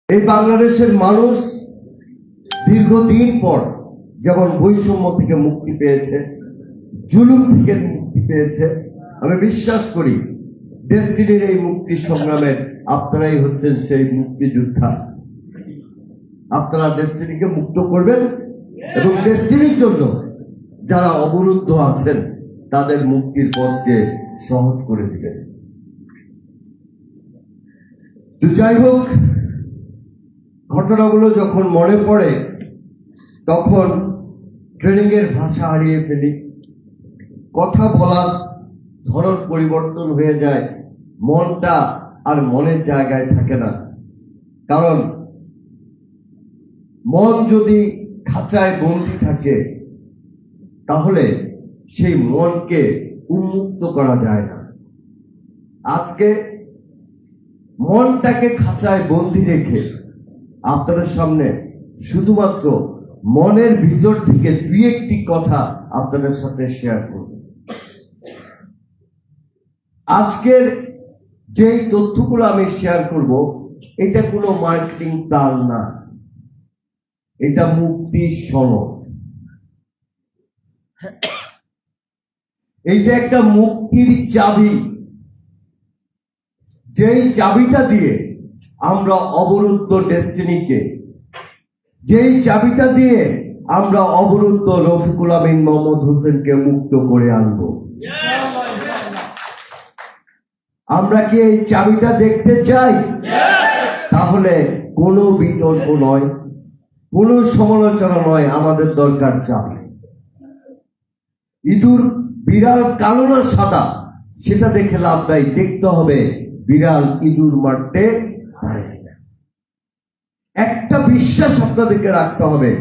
এই বাংলাদেশের মানুষ দীর্ঘদিন পর যেমন বৈষম্য থেকে মুক্তি পেয়েছে, জুলুম থেকে মুক্তি পেয়েছে, আমি বিশ্বাস করি ডেস্টিনির এই মুক্তি সংগ্রামে আপনারাই হচ্ছেন সেই মুক্তিযোদ্ধা। আপনারা ডেস্টিনিকে মুক্ত করবেন এবং ডেস্টিনির জন্য যারা অবরুদ্ধ আছেন তাদের মুক্তির পথকে সহজ করে দিবেন। তো যাই হোক, ঘটনাগুলো যখন মনে পড়ে তখন ট্রেনিং এর ভাষা হারিয়ে ফেলি, কথা বলার ধরন পরিবর্তন হয়ে যায়, মনটা আর মনের জায়গায় থাকে না। কারণ মন যদি খাঁচায় বন্দী থাকে তাহলে সেই মনকে উন্মুক্ত করা যায় না। আজকে মনটাকে খাঁচায় বন্দী রেখে আপনাদের সামনে শুধুমাত্র মনের ভিতর থেকে দুই একটি কথা আপনাদের সাথে শেয়ার করব। আজকের যেই তথ্যগুলো আমি শেয়ার করব এটা কোনো মার্কেটিং প্ল্যান না, এটা মুক্তির সনদ। এইটা একটা মুক্তির চাবি, যেই চাবিটা দিয়ে আমরা অবরুদ্ধ ডেস্টিনিকে, যেই চাবিটা দিয়ে আমরা অবরুদ্ধ রফিকুল আমিন মোহাম্মদ হোসেনকে মুক্ত করে আনব। আমরা কি এই চাবিটা দেখতে চাই? তাহলে কোনো বিতর্ক নয়, কোনো সমালোচনা নয়, আমাদের দরকার চাবি। ইঁদুর বিড়াল কালো না সাদা সেটা দেখে লাভ নাই, দেখতে হবে বিড়াল ইঁদুর মারতে পারে। একটা বিশ্বাস আপনাদেরকে রাখতে হবে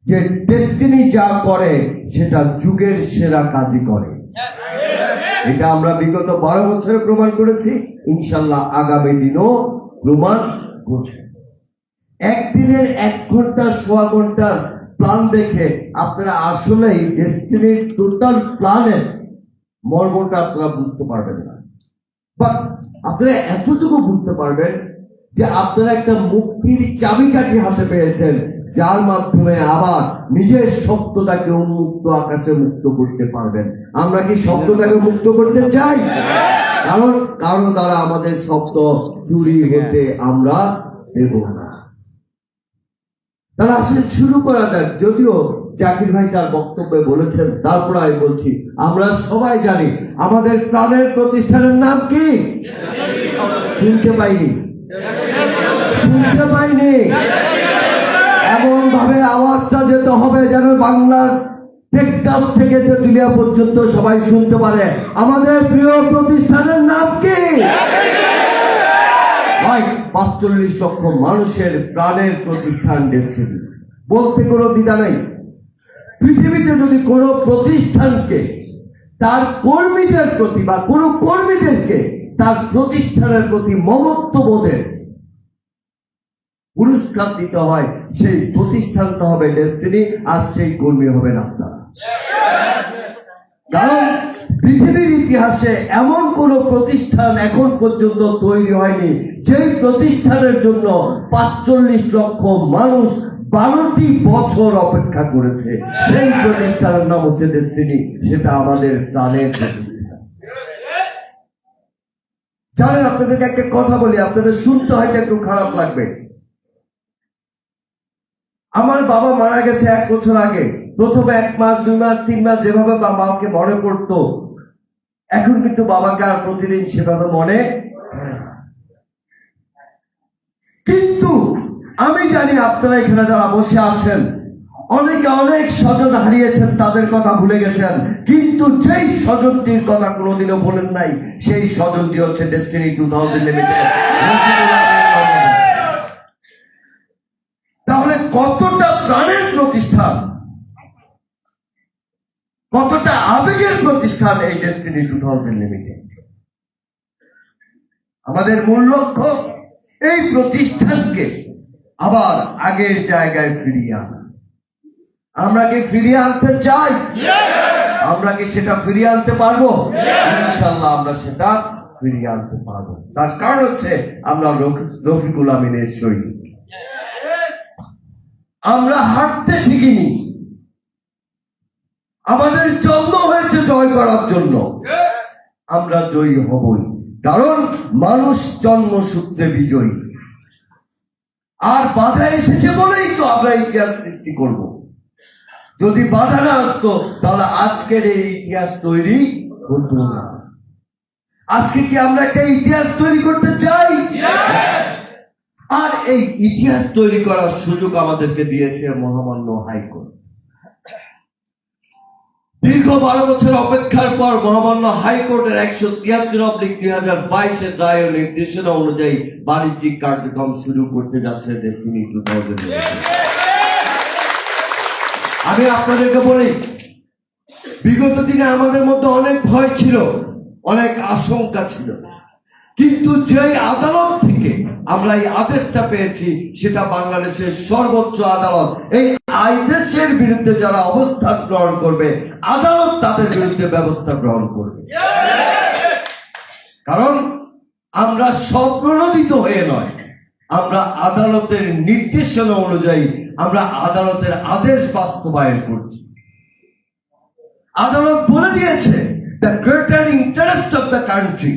যে ডেস্টিনি যা করে সেটা যুগের সেরা কাজই করে। এটা আমরা বিগত 12 বছরে প্রমাণ করেছি, ইনশাল্লাহ আগামী দিনও প্রমাণ করব। একদিনের 1 ঘন্টা সোয়া ঘন্টার প্ল্যান দেখে আপনারা আসলেই ডেস্টিনির টোটাল প্ল্যানের মর্মটা আপনারা বুঝতে পারবেন না। বাট আপনারা এতটুকু বুঝতে পারবেন যে আপনারা একটা মুক্তির চাবিকাঠি হাতে পেয়েছেন, যার মাধ্যমে আবার নিজের শব্দটাকে উন্মুক্ত আকাশে মুক্ত করতে পারবেন। আমরা কি শব্দটাকে মুক্ত করতে চাই? কারণ কারো দ্বারা আমাদের শব্দ চুরি হতে আমরা দেব না। তাহলে আসলে শুরু করা যাক। যদিও জাকির ভাই তার বক্তব্যে বলেছেন, তারপর আমি বলছি, আমরা সবাই জানি আমাদের প্রাণের প্রতিষ্ঠানের নাম কি? শুনতে পাইনি, শুনতে পাইনি। এমন ভাবে আওয়াজটা যেতে হবে যেন বাংলার টেকটাপ থেকে তেতুলিয়া পর্যন্ত সবাই শুনতে পারে। আমাদের প্রিয় প্রতিষ্ঠানের নাম কি? 45 লক্ষ মানুষের প্রাণের প্রতিষ্ঠান ডেস্টিনি। বলতে কোনো দ্বিধা নেই। পৃথিবীতে যদি কোনো প্রতিষ্ঠানকে তার কর্মীদের প্রতি বা কোনো কর্মীদেরকে তার প্রতিষ্ঠানের প্রতি মমত্ববোধের পুরস্কার দিতে হয়, সেই প্রতিষ্ঠানটা হবে ডেস্টিনি, আর সেই কর্মী হবেন আপনারা। কারণ পৃথিবীর ইতিহাসে এমন কোন প্রতিষ্ঠান এখন পর্যন্ত তৈরি হয়নি যেই প্রতিষ্ঠানের জন্য 45 লক্ষ মানুষ 12টি বছর অপেক্ষা করেছে। সেই প্রতিষ্ঠানের নাম হচ্ছে ডেস্টিনি, সেটা আমাদের প্রাণের প্রতিষ্ঠান। জানেন, আপনাদেরকে একটা কথা বলি, আপনাদের শুনতে হয়তো একটু খারাপ লাগবে। আমার বাবা মারা গেছে 1 বছর আগে। প্রথমে 1 মাস 2 মাস 3 মাস যেভাবে বাবাকে মনে পড়তো, এখন কিন্তু বাবাকে আর প্রতিদিন সেভাবে মনে পড়ে না। কিন্তু আমি জানি আপনারা এখানে যারা বসে আছেন অনেকে অনেক স্বজন হারিয়েছেন, তাদের কথা ভুলে গেছেন, কিন্তু যেই স্বজনটির কথা কোনোদিনও বলেন নাই সেই স্বজনটি হচ্ছে ডেস্টিনি 2000 লিমিটেড। তাহলে কতটা প্রাণের প্রতিষ্ঠান, কতটা আবেগের প্রতিষ্ঠান এই ডেস্টিনি 2000 লিমিটেড। আমাদের মূল লক্ষ্য এই প্রতিষ্ঠানকে আবার আগের জায়গায় ফিরিয়ে আনা। আমরা কি ফিরিয়ে আনতে চাই? আমরা কি সেটা ফিরিয়ে আনতে পারবো? ইনশাল্লাহ আমরা সেটা ফিরিয়ে আনতে পারবো। তার কারণ হচ্ছে আমরা রফিকুল আমিনের সৈনিক। আমরা হাঁটতে শিখিনি, আমাদের জন্ম হয়েছে জয় করার জন্য। আমরা জয়ী হবই, কারণ মানুষ জন্মসূত্রে বিজয়ী। আর বাধা এসেছে বলেই তো আমরা ইতিহাস সৃষ্টি করব। যদি বাধা না আসতো তাহলে আজকের এই ইতিহাস তৈরি হতো না। আজকে কি আমরা একটা ইতিহাস তৈরি করতে চাই? আর এই ইতিহাস তৈরি করার সুযোগ আমাদেরকে দিয়েছে মহামান্য হাইকোর্ট। দীর্ঘ 12 বছর অপেক্ষার পর মহামান্য হাইকোর্টের 173/2022 রায় ও নির্দেশনা অনুযায়ী বাণিজ্যিক কার্যক্রম শুরু করতে যাচ্ছে ডেস্টিনি 2000। আমি আপনাদেরকে বলি, বিগত দিনে আমাদের মধ্যে অনেক ভয় ছিল, অনেক আশঙ্কা ছিল, কিন্তু যে আদালত থেকে আমরা এই আদেশটা পেয়েছি সেটা বাংলাদেশের সর্বোচ্চ আদালত। এই আদেশের বিরুদ্ধে যারা অবস্থান গ্রহণ করবে, আদালত তাদের বিরুদ্ধে ব্যবস্থা গ্রহণ করবে। কারণ আমরা স্বপ্রণোদিত হয়ে নয়, আমরা আদালতের নির্দেশনা অনুযায়ী আমরা আদালতের আদেশ বাস্তবায়ন করছি। আদালত বলে দিয়েছে, the greater interest of the country,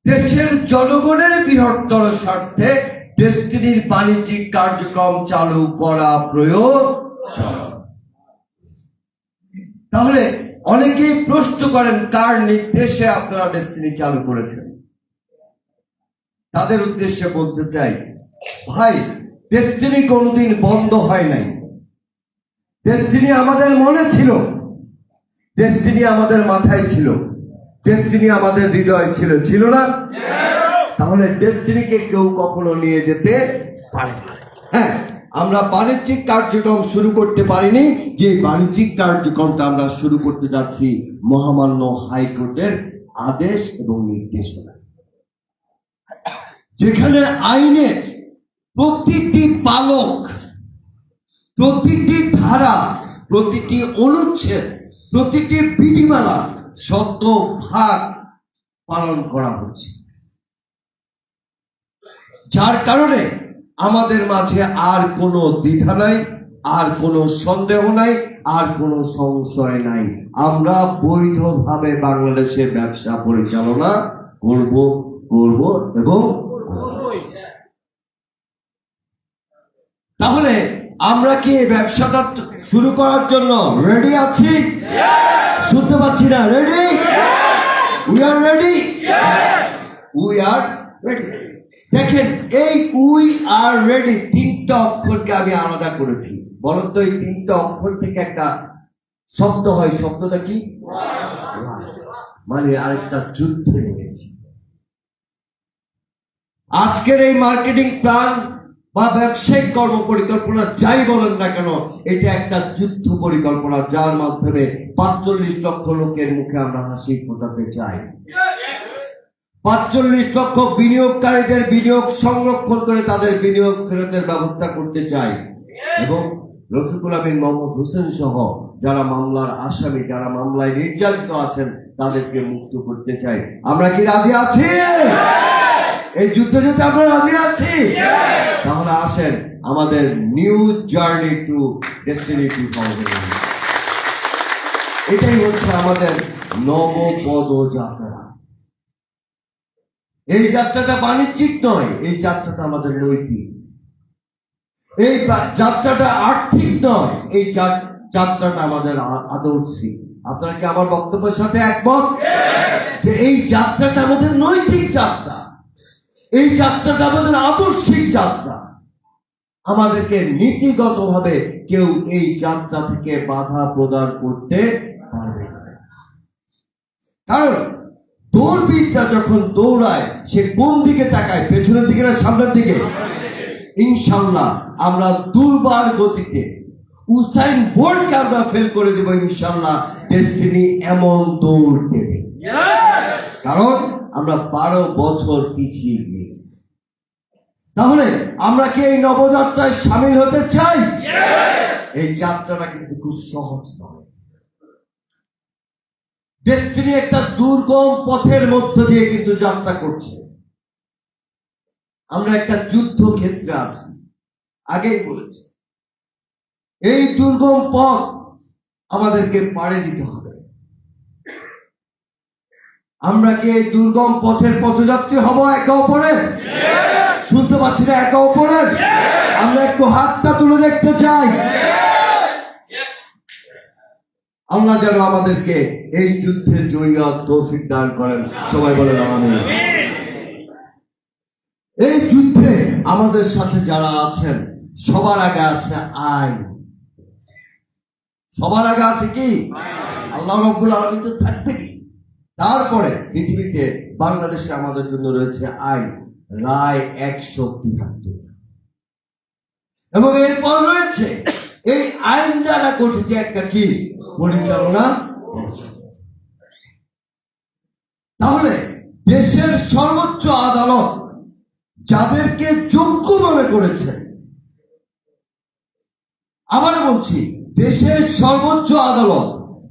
দেশের জনগণের বৃহত্তর স্বার্থে ডেস্টিনির বাণিজ্যিক কার্যক্রম চালু করা প্রয়োজন। তাহলে অনেকেই প্রশ্ন করেন, কার নির্দেশে আপনারা ডেস্টিনি চালু করেছেন? তাদের উদ্দেশ্যে বলতে চাই, ভাই, ডেস্টিনি কোনোদিন বন্ধ হয় নাই। ডেস্টিনি আমাদের মনে ছিল, ডেস্টিনি আমাদের মাথায় ছিল, ডেস্টিনি আমাদের হৃদয় ছিল, ছিল না? তাহলে ডেস্টিনিকে কেউ কখনো নিয়ে যেতে পারে না। হ্যাঁ, আমরা বাণিজ্যিক কার্যক্রম শুরু করতে পারিনি, যে বাণিজ্যিক কার্যক্রমটা আমরা শুরু করতে যাচ্ছি মহামান্য হাইকোর্টের আদেশ এবং নির্দেশনা। যেখানে আইনের প্রতিটি পালক, প্রতিটি ধারা, প্রতিটি অনুচ্ছেদ, প্রতিটি বিধিমালা শতভাগ পালন করা হচ্ছে, যার কারণে আমাদের মাঝে আর কোনো দ্বিধা নাই, আর কোনো সন্দেহ নাই, আর কোনো সংশয় নাই। আমরা বৈধভাবে বাংলাদেশে ব্যবসা পরিচালনা করব এবং তাহলে আমরা কি এই ব্যবসাটা শুরু করার জন্য রেডি আছি? শুনতে পাচ্ছি না। Ready? We are ready. We are ready. দেখেন, এই উই আর রেডি তিনটা অক্ষরকে আমি আলাদা করেছি। বলুন তো, এই তিনটা অক্ষর থেকে একটা শব্দ হয়, শব্দটা কি? মানে আরেকটা যুদ্ধে নেমেছি। আজকের এই মার্কেটিং প্ল্যান বা ব্যবসায়িক কর্ম পরিকল্পনা যাই বলেন না কেন, এটা একটা যুদ্ধ পরিকল্পনা, যার মাধ্যমে 45 লক্ষ লোকের মুখে আমরা হাসি ফোটাতে চাই। 45 লক্ষ বিনিয়োগকারীদের বিনিয়োগ সংরক্ষণ করে তাদের বিনিয়োগ ফেরতের ব্যবস্থা করতে চাই, এবং রফিকুল আমিন, মোহাম্মদ হোসেন সহ যারা মামলার আসামি, যারা মামলায় নির্যাতিত আছেন, তাদেরকে মুক্ত করতে চাই। আমরা কি রাজি আছি? এই যুদ্ধে যেতে আমরা রাজি আছি? তাহলে আসেন, আমাদের নিউ জার্নি টু ডেস্টিনি 2000, এটাই হচ্ছে আমাদের নবপদ যাত্রা। এই যাত্রাটা বাণিজ্যিক নয়, এই যাত্রাটা আমাদের নৈতিক। এই যাত্রাটা আর্থিক নয়, এই যাত্রাটা আমাদের আদর্শিক। আপনারা কি আমার বক্তব্যের সাথে একমত যে এই যাত্রাটা আমাদের নৈতিক যাত্রা, এই যাত্রাটা আমাদের আদর্শিক যাত্রা? আমাদেরকে নীতিগতভাবে কেউ এই যাত্রা থেকে বাধা প্রদান করতে পারবে না। কারণ দৌড়বিদটা যখন দৌড়ায়, সে কোন দিকে তাকায়? পেছনের দিকে না সামনের দিকে? ইনশাআল্লাহ আমরা দুর্বার গতিতে উসাইন বোল্টকে আমরা ফেল করে দেব ইনশাআল্লাহ। ডেস্টিনি এমন দৌড় দেবে, কারণ আমরা 12 বছর পিছিয়ে গিয়েছি। তাহলে আমরা কি এই নবযাত্রায় সামিল হতে চাই? এই যাত্রাটা কিন্তু খুব সহজ নয়। ডেস্টিনি একটা দুর্গম পথের মধ্য দিয়ে কিন্তু যাত্রা করছে। আমরা একটা যুদ্ধ ক্ষেত্রে আছি, আগেই বলেছি। এই দুর্গম পথ আমাদেরকে পাড়ি দিতে হবে। আমরা কি এই দুর্গম পথের পথযাত্রী হব একে অপরের? শুনতে পাচ্ছি না, একে অপরের। আমরা একটু হাতটা তুলে দেখতে চাই। আল্লাহ যেন আমাদেরকে এই যুদ্ধে জয়ী হওয়ার তৌফিক দান করেন। সবাই বলেন আমিন। এই যুদ্ধে আমাদের সাথে যারা আছেন সবার আগে আছে আইন। সবার আগে আছে কি? আল্লাহ রাব্বুল আলামিন তো থাকবে কি। তারপরে পৃথিবীতে বাংলাদেশে আমাদের জন্য রয়েছে আইন, রায় 173, এবং এরপর রয়েছে এই আইন দ্বারা গঠিত একটা কি পরিচালনা। তাহলে দেশের সর্বোচ্চ আদালত যাদেরকে যোগ্য মনে করেছে, আবার বলছি, দেশের সর্বোচ্চ আদালত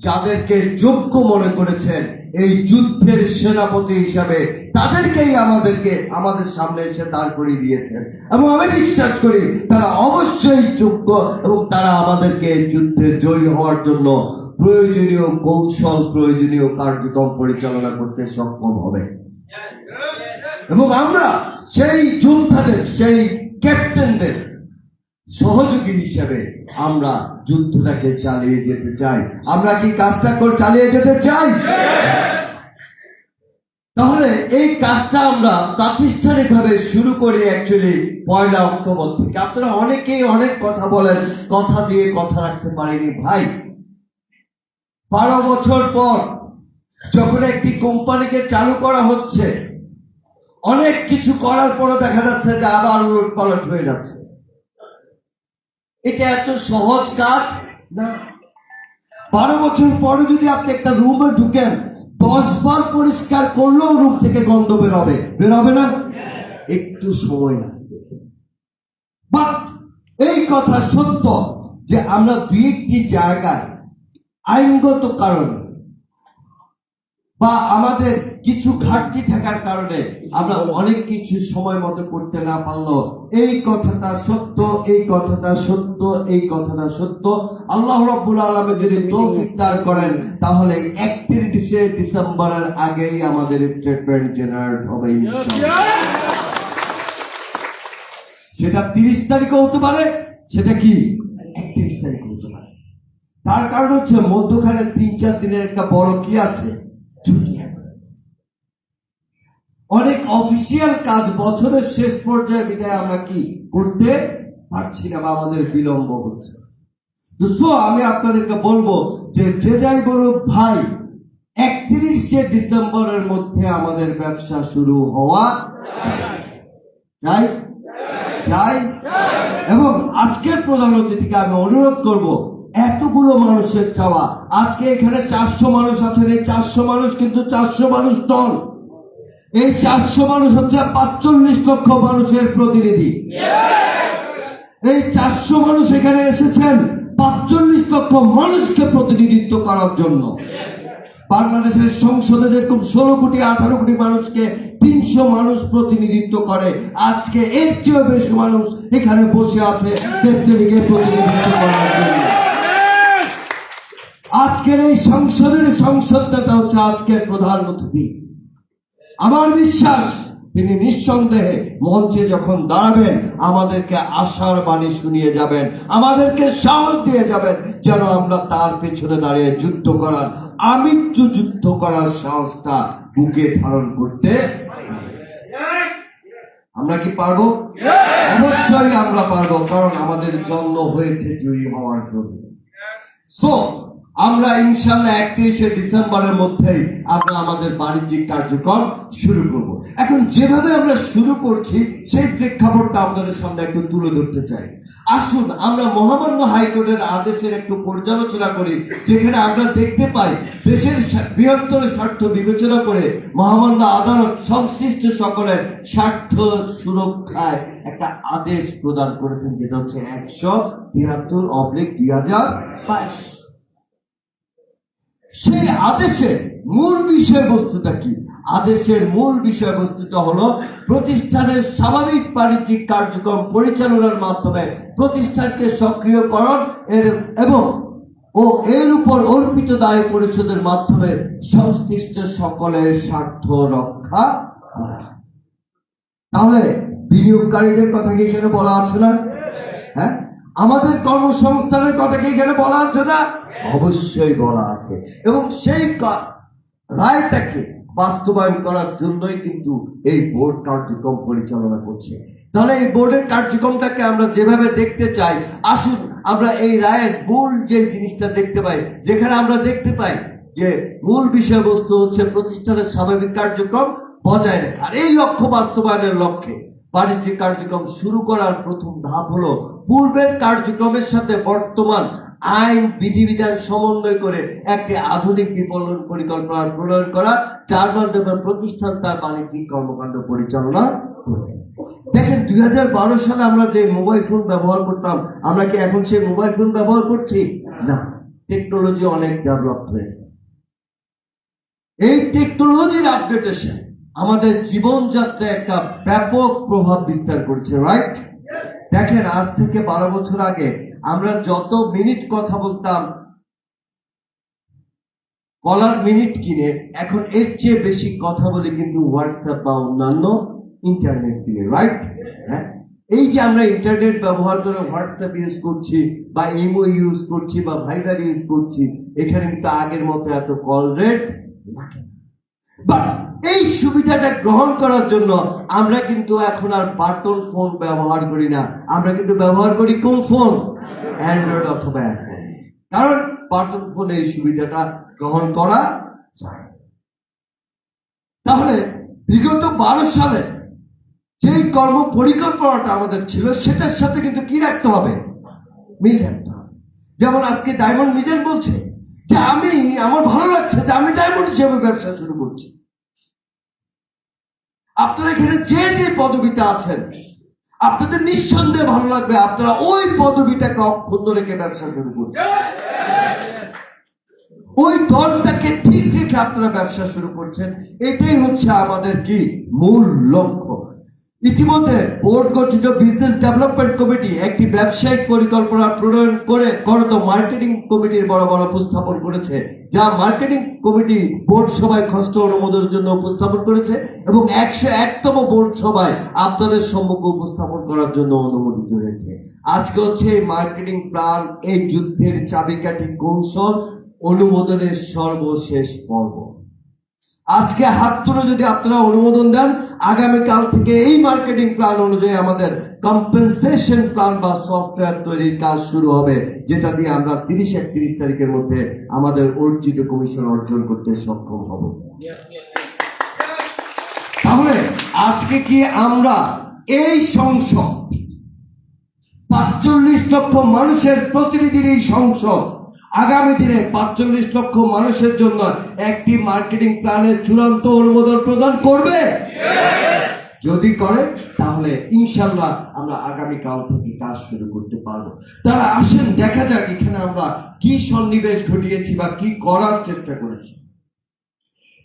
যাদেরকে যোগ্য মনে করেছেন এই যুদ্ধের সেনাপতি হিসাবে, তাদেরকেই আমাদের সামনে এসে দাঁড় করিয়ে দিয়েছেন। এবং আমি বিশ্বাস করি তারা অবশ্যই যোগ্য, এবং তারা আমাদেরকে যুদ্ধে জয়ী হওয়ার জন্য প্রয়োজনীয় কৌশল, প্রয়োজনীয় কার্যক্রম পরিচালনা করতে সক্ষম হবে। এবং আমরা সেই যোদ্ধাদের, সেই ক্যাপ্টেনদের সহযোগী হিসেবে আমরা যুদ্ধটাকে চালিয়ে যেতে চাই। আমরা কি কাজটা করে চালিয়ে যেতে চাই? তাহলে এই কাজটা আমরা প্রাতিষ্ঠানিকভাবে শুরু করি অ্যাকচুয়ালি 1 অক্টোবর থেকে। আপনারা অনেকেই অনেক কথা বলেন, কথা দিয়ে কথা রাখতে পারেনি ভাই। 12 বছর পর যখন একটি কোম্পানিকে চালু করা হচ্ছে, অনেক কিছু করার পরও দেখা যাচ্ছে যে আবার উলটপালট হয়ে যাচ্ছে। এটা এত সহজ কাজ না। 12 বছর পরে যদি আপনি একটা রুমে ঢুকেন, 10 বার পরিষ্কার করলেও রুম থেকে গন্ধ বেরোবে না? একটু সময় লাগবে। বাট এই কথা সত্য যে আমরা দুই একটি জায়গায় আইনগত কারণে বা আমাদের কিছু ঘাটতি থাকার কারণে আমরা অনেক কিছু সময় মতো করতে না পারলো। এই কথাটা সত্য, এই কথাটা সত্য, এই কথাটা সত্য। আল্লাহ রাব্বুল আলামিন যদি তৌফিক দান করেন তাহলে 31শে ডিসেম্বরের আগেই আমাদের স্টেটমেন্ট জেনারেট হবে ইনশাআল্লাহ। সেটা 30 তারিখও হতে পারে, সেটা কি 31 তারিখ হতে পারে। তার কারণ হচ্ছে মধ্যখানে 3-4 দিনের একটা বড় কি আছে, ছুটি আছে। অনেক অফিসিয়াল কাজ বছরের শেষ পর্যায়ে বিদায় আমরা কি করতে পারছি না বা আমাদের বিলম্ব হচ্ছে। তো আমি আপনাদেরকে বলবো যে যাই বলুক ভাই, 31শে ডিসেম্বরের মধ্যে আমাদের ব্যবসা শুরু হওয়া চাই। এবং আজকের প্রধান অতিথিকে আমি অনুরোধ করব, এতগুলো মানুষের চাওয়া, আজকে এখানে 400 মানুষ আছেন। এই 400 মানুষ কিন্তু 400 মানুষ দল। এই 400 মানুষ হচ্ছে 45 লক্ষ মানুষের প্রতিনিধি। এই 400 মানুষ এখানে এসেছেন 45 লক্ষ মানুষকে প্রতিনিধিত্ব করার জন্য। বাংলাদেশের সংসদে যেরকম 16 কোটি 18 কোটি মানুষকে 300 মানুষ প্রতিনিধিত্ব করে, আজকে এর চেয়েও বেশি মানুষ এখানে বসে আছে দেশটিকে প্রতিনিধিত্ব করার জন্য। আজকের এই সংসদের সংসদ নেতা হচ্ছে আজকের প্রধান অতিথি। আমার বিশ্বাস তিনি নিঃসন্দেহে মঞ্চে যখন দাঁড়াবেন আমাদেরকে আশার বাণী শুনিয়ে যাবেন, আমাদেরকে সাহস দিয়ে যাবেন যেন আমরা তার পেছনে দাঁড়িয়ে যুদ্ধ করার, আমৃত্যু যুদ্ধ করার সাহসটা বুকে ধারণ করতে। আমরা কি পারবো? অবশ্যই আমরা পারবো, কারণ আমাদের জন্ম হয়েছে জয়ী হওয়ার জন্য। সো আমরা ইনশাআল্লাহ 31শে ডিসেম্বরের মধ্যেই আমরা আমাদের বাণিজ্যিক কার্যক্রম শুরু করব। এখন যেভাবে আমরা শুরু করছি সেই প্রেক্ষাপটটা আপনাদের সামনে একটু তুলে ধরতে চাই। আসুন আমরা মহামান্য হাইকোর্টের আদেশের একটু পর্যালোচনা করি, যেখানে আমরা দেখতে পাই দেশের বৃহত্তর স্বার্থ বিবেচনা করে মহামান্য আদালত সংশ্লিষ্ট সকলের স্বার্থ সুরক্ষায় একটা আদেশ প্রদান করেছেন, যেটা হচ্ছে 173/2022। সেই আদেশের মূল বিষয়বস্তুটা কি? আদেশের মূল বিষয়বস্তুটা হলো প্রতিষ্ঠানের স্বাভাবিক বাণিজ্যিক কার্যক্রম পরিচালনার মাধ্যমে প্রতিষ্ঠানকে সক্রিয়করণ এবং এর উপর অর্পিত দায় পরিশোধের মাধ্যমে সংশ্লিষ্ট সকলের স্বার্থ রক্ষা করা। তাহলে বিনিয়োগকারীদের কথা কি এখানে বলা আছে না? হ্যাঁ, আমাদের কর্মসংস্থানের কথা কি এখানে বলা আছে না? অবশ্যই বলা আছে। এবং সেই রায়টাকে বাস্তবায়ন করার জন্যই কিন্তু এই বোর্ড কার্যক্রম পরিচালনা করছে। তাহলে এই বোর্ডের কার্যক্রমটাকে আমরা যেভাবে দেখতে চাই, আসুন আমরা এই রায়ের মূল যে জিনিসটা দেখতে পাই, যেখানে আমরা দেখতে পাই যে মূল বিষয়বস্তু হচ্ছে প্রতিষ্ঠানের স্বাভাবিক কার্যক্রম বজায় রাখা। এই লক্ষ্য বাস্তবায়নের লক্ষ্যে বাণিজ্যিক কার্যক্রম শুরু করার প্রথম ধাপ হলো পূর্বের কার্যক্রমের সাথে বর্তমান আইন বিধিবিধান সমন্বয় করে একটি আধুনিক বিপণন পরিকল্পনা প্রণয়ন করা, যার মাধ্যমে প্রতিষ্ঠান তার বাণিজ্যিক কর্মকাণ্ড পরিচালনা করবে। দেখেন, 2012 সালে আমরা যে মোবাইল ফোন ব্যবহার করতাম, আমরা কি এখন সেই মোবাইল ফোন ব্যবহার করছি? না, টেকনোলজি অনেক ডেভেলপ হয়েছে। এই টেকনোলজির আপডেটেশন আমাদের জীবনযাত্রায় একটা ব্যাপক প্রভাব বিস্তার করছে, রাইট? দেখেন, আজ থেকে 12 বছর আগে আমরা যত মিনিট কথা বলতাম কলার মিনিট কিনে, এখন এর চেয়ে বেশি কথা বলি কিন্তু হোয়াটসঅ্যাপ বা অন্যান্য ইন্টারনেট কিনে, রাইট? হ্যাঁ, এই যে আমরা ইন্টারনেট ব্যবহার করে হোয়াটসঅ্যাপ ইউজ করছি বা ইমো ইউজ করছি বা ভাইবার ইউজ করছি, এখানে কিন্তু আগের মতো এত কল রেট লাগে না। বাট এই সুবিধাটা গ্রহণ করার জন্য আমরা কিন্তু এখন আর বাটন ফোন ব্যবহার করি না, আমরা কিন্তু ব্যবহার করি কোন ফোন? অ্যান্ড্রয়েড অথবা অ্যাপল। কারণ বাটন ফোনে এই সুবিধাটা গ্রহণ করা যায়। তাহলে বিগত 12 সালে যে কর্ম পরিকল্পনাটা আমাদের ছিল, সেটার সাথে কিন্তু কি রাখতে হবে? মিল রাখতে হবে। যেমন আজকে ডায়মন্ড মিজান বলছে যে আমার ভালো লাগছে যে আমি ডায়মন্ড হিসেবে ব্যবসা শুরু করছি। আপনারা এখানে যে যে পদবিতে আছেন, আপনাদের নিঃসন্দেহে ভালো লাগবে আপনারা ওই পদবিটাকে অক্ষুণ্ণ রেখে ব্যবসা শুরু করছেন। ওই দলটাকে ঠিক রেখে আপনারা ব্যবসা শুরু করছেন। এটাই হচ্ছে আমাদের কি মূল লক্ষ্য। ইতিমধ্যে বোর্ড গঠিত বিজনেস ডেভেলপমেন্ট কমিটি একটি ব্যবসায়িক পরিকল্পনা প্রণয়ন করে মার্কেটিং কমিটির বড় উপস্থাপন করেছে, যা মার্কেটিং কমিটি বোর্ড সভায় খসড়া অনুমোদনের জন্য উপস্থাপন করেছে এবং 101তম বোর্ড সভায় আপনাদের সম্মুখে উপস্থাপন করার জন্য অনুমোদিত হয়েছে। আজকে হচ্ছে এই মার্কেটিং প্ল্যান, এই যুদ্ধের চাবিকাঠি কৌশল অনুমোদনের সর্বশেষ পর্ব। আজকে হাত তুলে যদি আপনারা অনুমোদন দেন, আগামীকাল থেকে এই মার্কেটিং প্ল্যান অনুযায়ী আমাদের কম্পেনসেশন প্ল্যান বা সফটওয়্যার তৈরির কাজ শুরু হবে, যেটা দিয়ে আমরা 30-31 তারিখের মধ্যে আমাদের অর্জিত কমিশন অর্জন করতে সক্ষম হব। তাহলে আজকে কি আমরা এই সংসদ, 45 লক্ষ মানুষের প্রতিনিধির এই সংসদ আগামী দিনে 45 লক্ষ মানুষের জন্য একটি মার্কেটিং প্ল্যানের চূড়ান্ত অনুমোদন প্রদান করবে? যদি করে, তাহলে ইনশাল্লাহ আমরা আগামীকাল থেকে কাজ শুরু করতে পারবো। তারা আসেন দেখা যাক এখানে আমরা কি সন্নিবেশ ঘটিয়েছি বা কি করার চেষ্টা করেছি।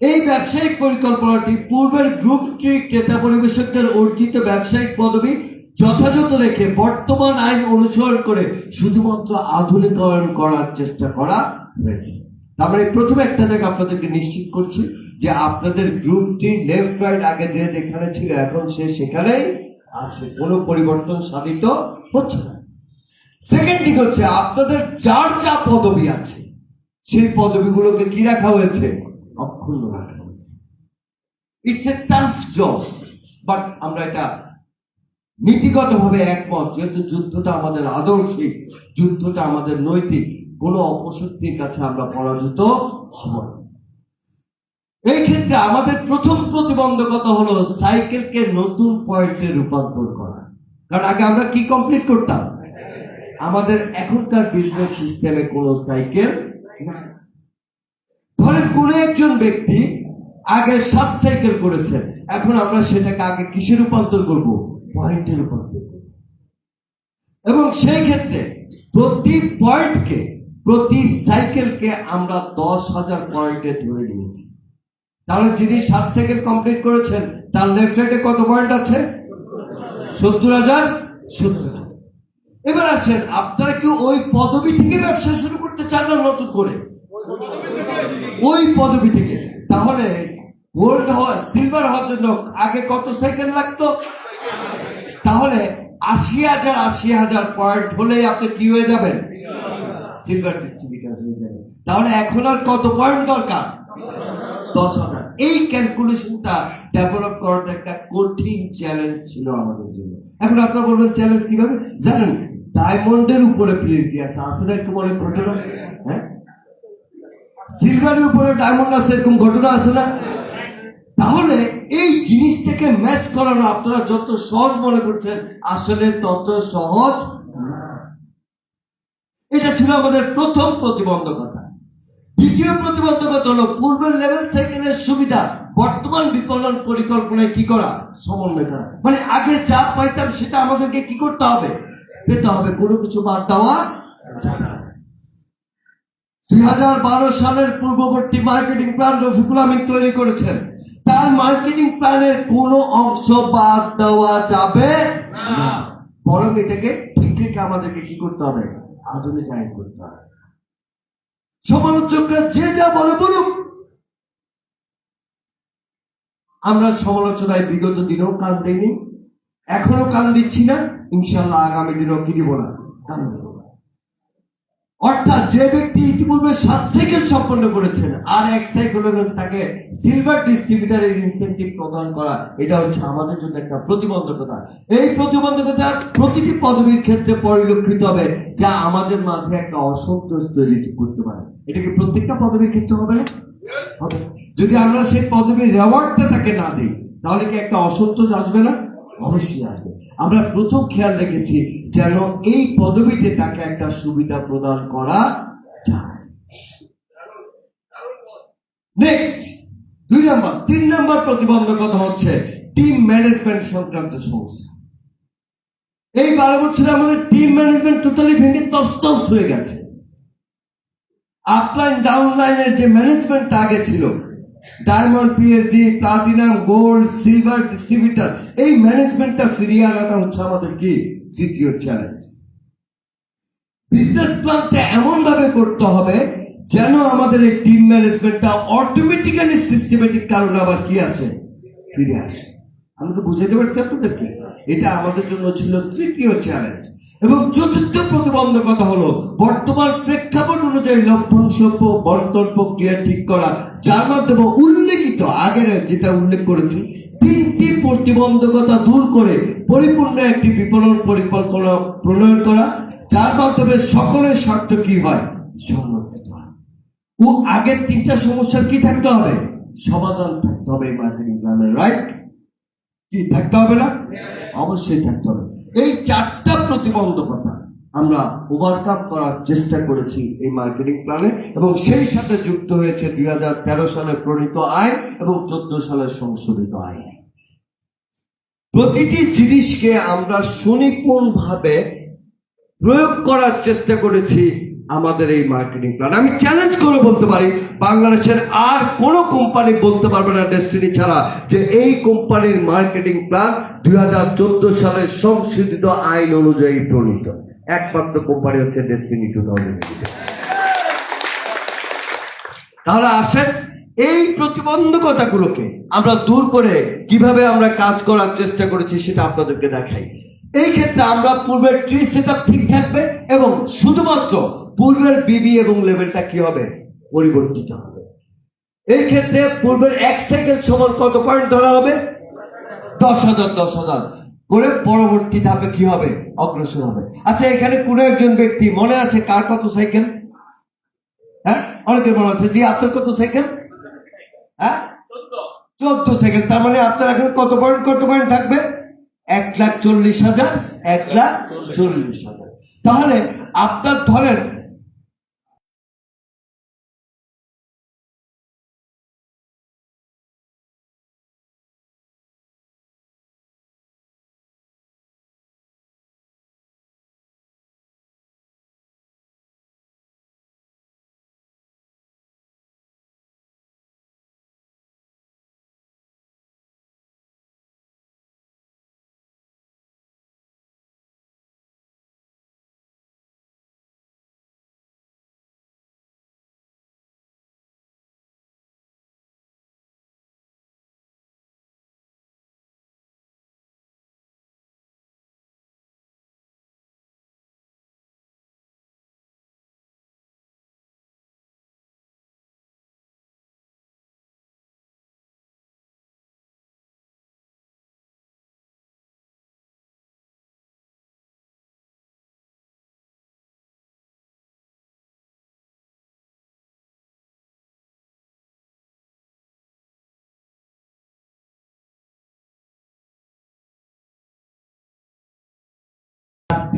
এই ব্যবসায়িক পরিকল্পনাটি পূর্বের গ্রুপ ট্রি ক্রেতা পরিবেশকদের অর্জিত ব্যবসায়িক পদবি যথাযথ রেখে বর্তমান আইন অনুসরণ করে শুধুমাত্র আধুনিকায়ন করার চেষ্টা করা হয়েছে। তারপরে প্রথমে একটা জায়গা আপনাদেরকে নিশ্চিত করছি যে আপনাদের গ্রুপটি লেফট রাইট আগে যে যেখানে ছিল এখন সে সেখানেই আছে, কোনো পরিবর্তন সাধিত হচ্ছে না। সেকেন্ড দিক হচ্ছে আপনাদের যার যা পদবি আছে সেই পদবিগুলোকে কি রাখা হয়েছে? অক্ষুণ্ণ রাখা হয়েছে। It's a tough job, but আমরা এটা নীতিগতভাবে একমত, যেহেতু যুদ্ধটা আমাদের আদর্শিক, যুদ্ধটা আমাদের নৈতিক, কোনো অপশক্তির কাছে আমরা পরাজিত হব না। এই ক্ষেত্রে আমাদের প্রথম প্রতিবন্ধকতা হলো সাইকেলকে নতুন পয়েন্টে রূপান্তর করা। কারণ আগে আমরা কি কমপ্লিট করতাম? আমাদের এখনকার বিজনেস সিস্টেমে কোনো সাইকেল না। ধরেন কোন একজন ব্যক্তি আগে 7 সাইকেল করেছেন, এখন আমরা সেটাকে আগে কিসে রূপান্তর করব? পয়েন্টে রূপান্তর করব। এবং সেই ক্ষেত্রে প্রতি পয়েন্টকে প্রতি সাইকেলকে আমরা 10,000 পয়েন্টে ধরে নিয়েছি। তাহলে যিনি 7 সাইকেল কমপ্লিট করেছেন তার লেফট রাইটে কত পয়েন্ট আছে? 70,000। এবার আসেন, আপনারা কি ওই পদবি থেকে ব্যবসা শুরু করতে চান না নতুন করে? ওই পদবি থেকে। তাহলে গোল্ড সিলভার হওয়ার জন্য আগে কত সাইকেল লাগতো? তাহলে 80,000 পয়েন্ট হলেই আপনি কি হয়ে যাবেন? সিলভার ডিস্ট্রিবিউটর হয়ে যাবেন। তাহলে এখন আর কত পয়েন্ট দরকার? 10,000। এই ক্যালকুলেশনটা ডেভেলপ করাটা একটা কঠিন চ্যালেঞ্জ ছিল আমাদের জন্য। এখন আপনারা বলবেন চ্যালেঞ্জ কিভাবে? জানেন, ডায়মন্ডের উপরে পিএইচডি আছে, আসলে একটু মনে ঘটনা, হ্যাঁ, সিলভারের উপরে ডায়মন্ড আছে, এরকম ঘটনা আছে না? তাহলে এই জিনিসটাকে ম্যাচ করানো আপনারা যত সহজ মনে করছেন, আসলে তত সহজ না। এটা ছিল আমাদের প্রথম প্রতিবন্ধকতা। দ্বিতীয় প্রতিবন্ধকতা হলো পূর্বের লেভেল সাইকেলের সুবিধা বর্তমান বিপণন পরিকল্পনায় কি করা? সমন্বয় করা। মানে আগে যা পাইতাম সেটা আমাদেরকে কি করতে হবে? পেতে হবে, কোনো কিছু বাদ দেওয়া যাবে না। 2012 সালের পূর্ববর্তী মার্কেটিং প্ল্যান রফিকুল আমিন তৈরি করেছেন। তার মার্কেটিং প্ল্যানের কোনো অংশ বাদ দেওয়া যাবে না, বরং এটাকে ঠিক রেখে আমাদেরকে কি করতে হবে? আধুনিকায়ন করতে হবে। সমালোচকরা যে যা বলে বলুক, আমরা সমালোচনায় বিগত দিনেও কান দিইনি, এখনো কান দিচ্ছি না, ইনশাল্লাহ আগামী দিনেও কি দিব না? কান দেব না। অর্থাৎ যে ব্যক্তি ইতিপূর্বে 7 সাইকেল সম্পন্ন করেছেন আর 1 সাইকেলের মধ্যে তাকে সিলভার ডিস্ট্রিবিউটারের ইনসেন্টিভ প্রদান করা, এটা হচ্ছে আমাদের জন্য একটা প্রতিবন্ধকতা। এই প্রতিবন্ধকতা প্রতিটি পদবীর ক্ষেত্রে পরিলক্ষিত হবে, যা আমাদের মাঝে একটা অসন্তোষ তৈরি করতে পারে। এটা কি প্রত্যেকটা পদবীর ক্ষেত্রে হবে না? হবে। যদি আমরা সেই পদবীর রেওয়ার্ডটা তাকে না দিই, তাহলে কি একটা অসন্তোষ আসবে না? অবশ্যই আসবে। আমরা প্রথম খেয়াল রেখেছি যেন এই পদবিতে তাকে একটা সুবিধা প্রদান করা যায়। Next 2 number. 3 নাম্বার প্রতিবন্ধকতা হচ্ছে টিম ম্যানেজমেন্ট সংক্রান্ত সমস্যা। এই 12 বছরে আমাদের টিম ম্যানেজমেন্ট টোটালি ভেঙে তছনছ হয়ে গেছে। আপলাইন ডাউনলাইনের যে ম্যানেজমেন্ট আগে ছিল, diamond, PhD, platinum, gold, silver distributor, এই ম্যানেজমেন্টটা ফিরিয়ে আনাটা হচ্ছে আমাদের কি তৃতীয় চ্যালেঞ্জ। বিজনেস প্ল্যানটা এমন ভাবে করতে হবে যেন আমাদের এই টিম ম্যানেজমেন্টটা অটোমেটিক্যালি সিস্টেমেটিক কারণে আবার কি আসে? ফিরে আসে। আমি তো বুঝাতে পারছি আপনাদেরকে? এটা আমাদের জন্য ছিল তৃতীয় চ্যালেঞ্জ। এবং চতুর্থ প্রতিবন্ধকতা হলো বর্তমান প্রেক্ষাপট অনুযায়ী লভ্যাংশ বন্টন প্রক্রিয়া ঠিক করা, যার মাধ্যমে উল্লেখিত আগের যেটা উল্লেখ করেছি 3টি প্রতিবন্ধকতা দূর করে পরিপূর্ণ একটি বিপণন পরিকল্পনা প্রণয়ন করা, যার মাধ্যমে সকলের স্বার্থ কি হয়? সংরক্ষিত হয়। ও আগের 3টা সমস্যার কি থাকতে হবে? সমাধান থাকতে হবে মার্কেটিং প্ল্যানের, রাইট? কি থাকতে হবে না? অবশ্যই থাকতে হবে। এই 4টা প্রতিবন্ধকতা আমরা ওভারকাম করার চেষ্টা করেছি এই মার্কেটিং প্ল্যানে, এবং সেই সাথে যুক্ত হয়েছে 2013 সালে প্রণীত আইন এবং 14 সালের সংশোধিত আইন। প্রতিটি জিনিসকে আমরা সুনিপুণভাবে প্রয়োগ করার চেষ্টা করেছি আমাদের এই মার্কেটিং প্ল্যান। আমি চ্যালেঞ্জ করে বলতে পারি, বাংলাদেশের আর কোনো কোম্পানি বলতে পারবে না ডেস্টিনি ছাড়া যে এই কোম্পানির মার্কেটিং প্ল্যান 2014 সালের সংশোধিত আইন অনুযায়ী প্রণীত। একমাত্র কোম্পানি হচ্ছে ডেস্টিনি 2000। তাহলে আসেন, এই প্রতিবন্ধকতাগুলোকে আমরা দূর করে কিভাবে আমরা কাজ করার চেষ্টা করেছি সেটা আপনাদেরকে দেখাই। এই ক্ষেত্রে আমরা পূর্বের ট্রি সেটআপ ঠিক থাকবে এবং শুধুমাত্র পূর্বের বিবি এবং লেভেলটা কি হবে? পরিবর্তিত হবে। এই ক্ষেত্রে পূর্বের 1 সাইকেল সমান কত পয়েন্ট ধরা হবে? 10,000 করে পরবর্তী ধাপে কি হবে? অগ্রসর হবে। আচ্ছা, এখানে কোন একজন ব্যক্তি মনে আছে কার কত সাইকেল? হ্যাঁ, অনেকের মনে আছে। জি, আপনার কত সাইকেল? হ্যাঁ, 14 সাইকেল। তার মানে আপনার এখন কত পয়েন্ট থাকবে? 1,40,000, 1,40,000। তাহলে আপনার ধরেন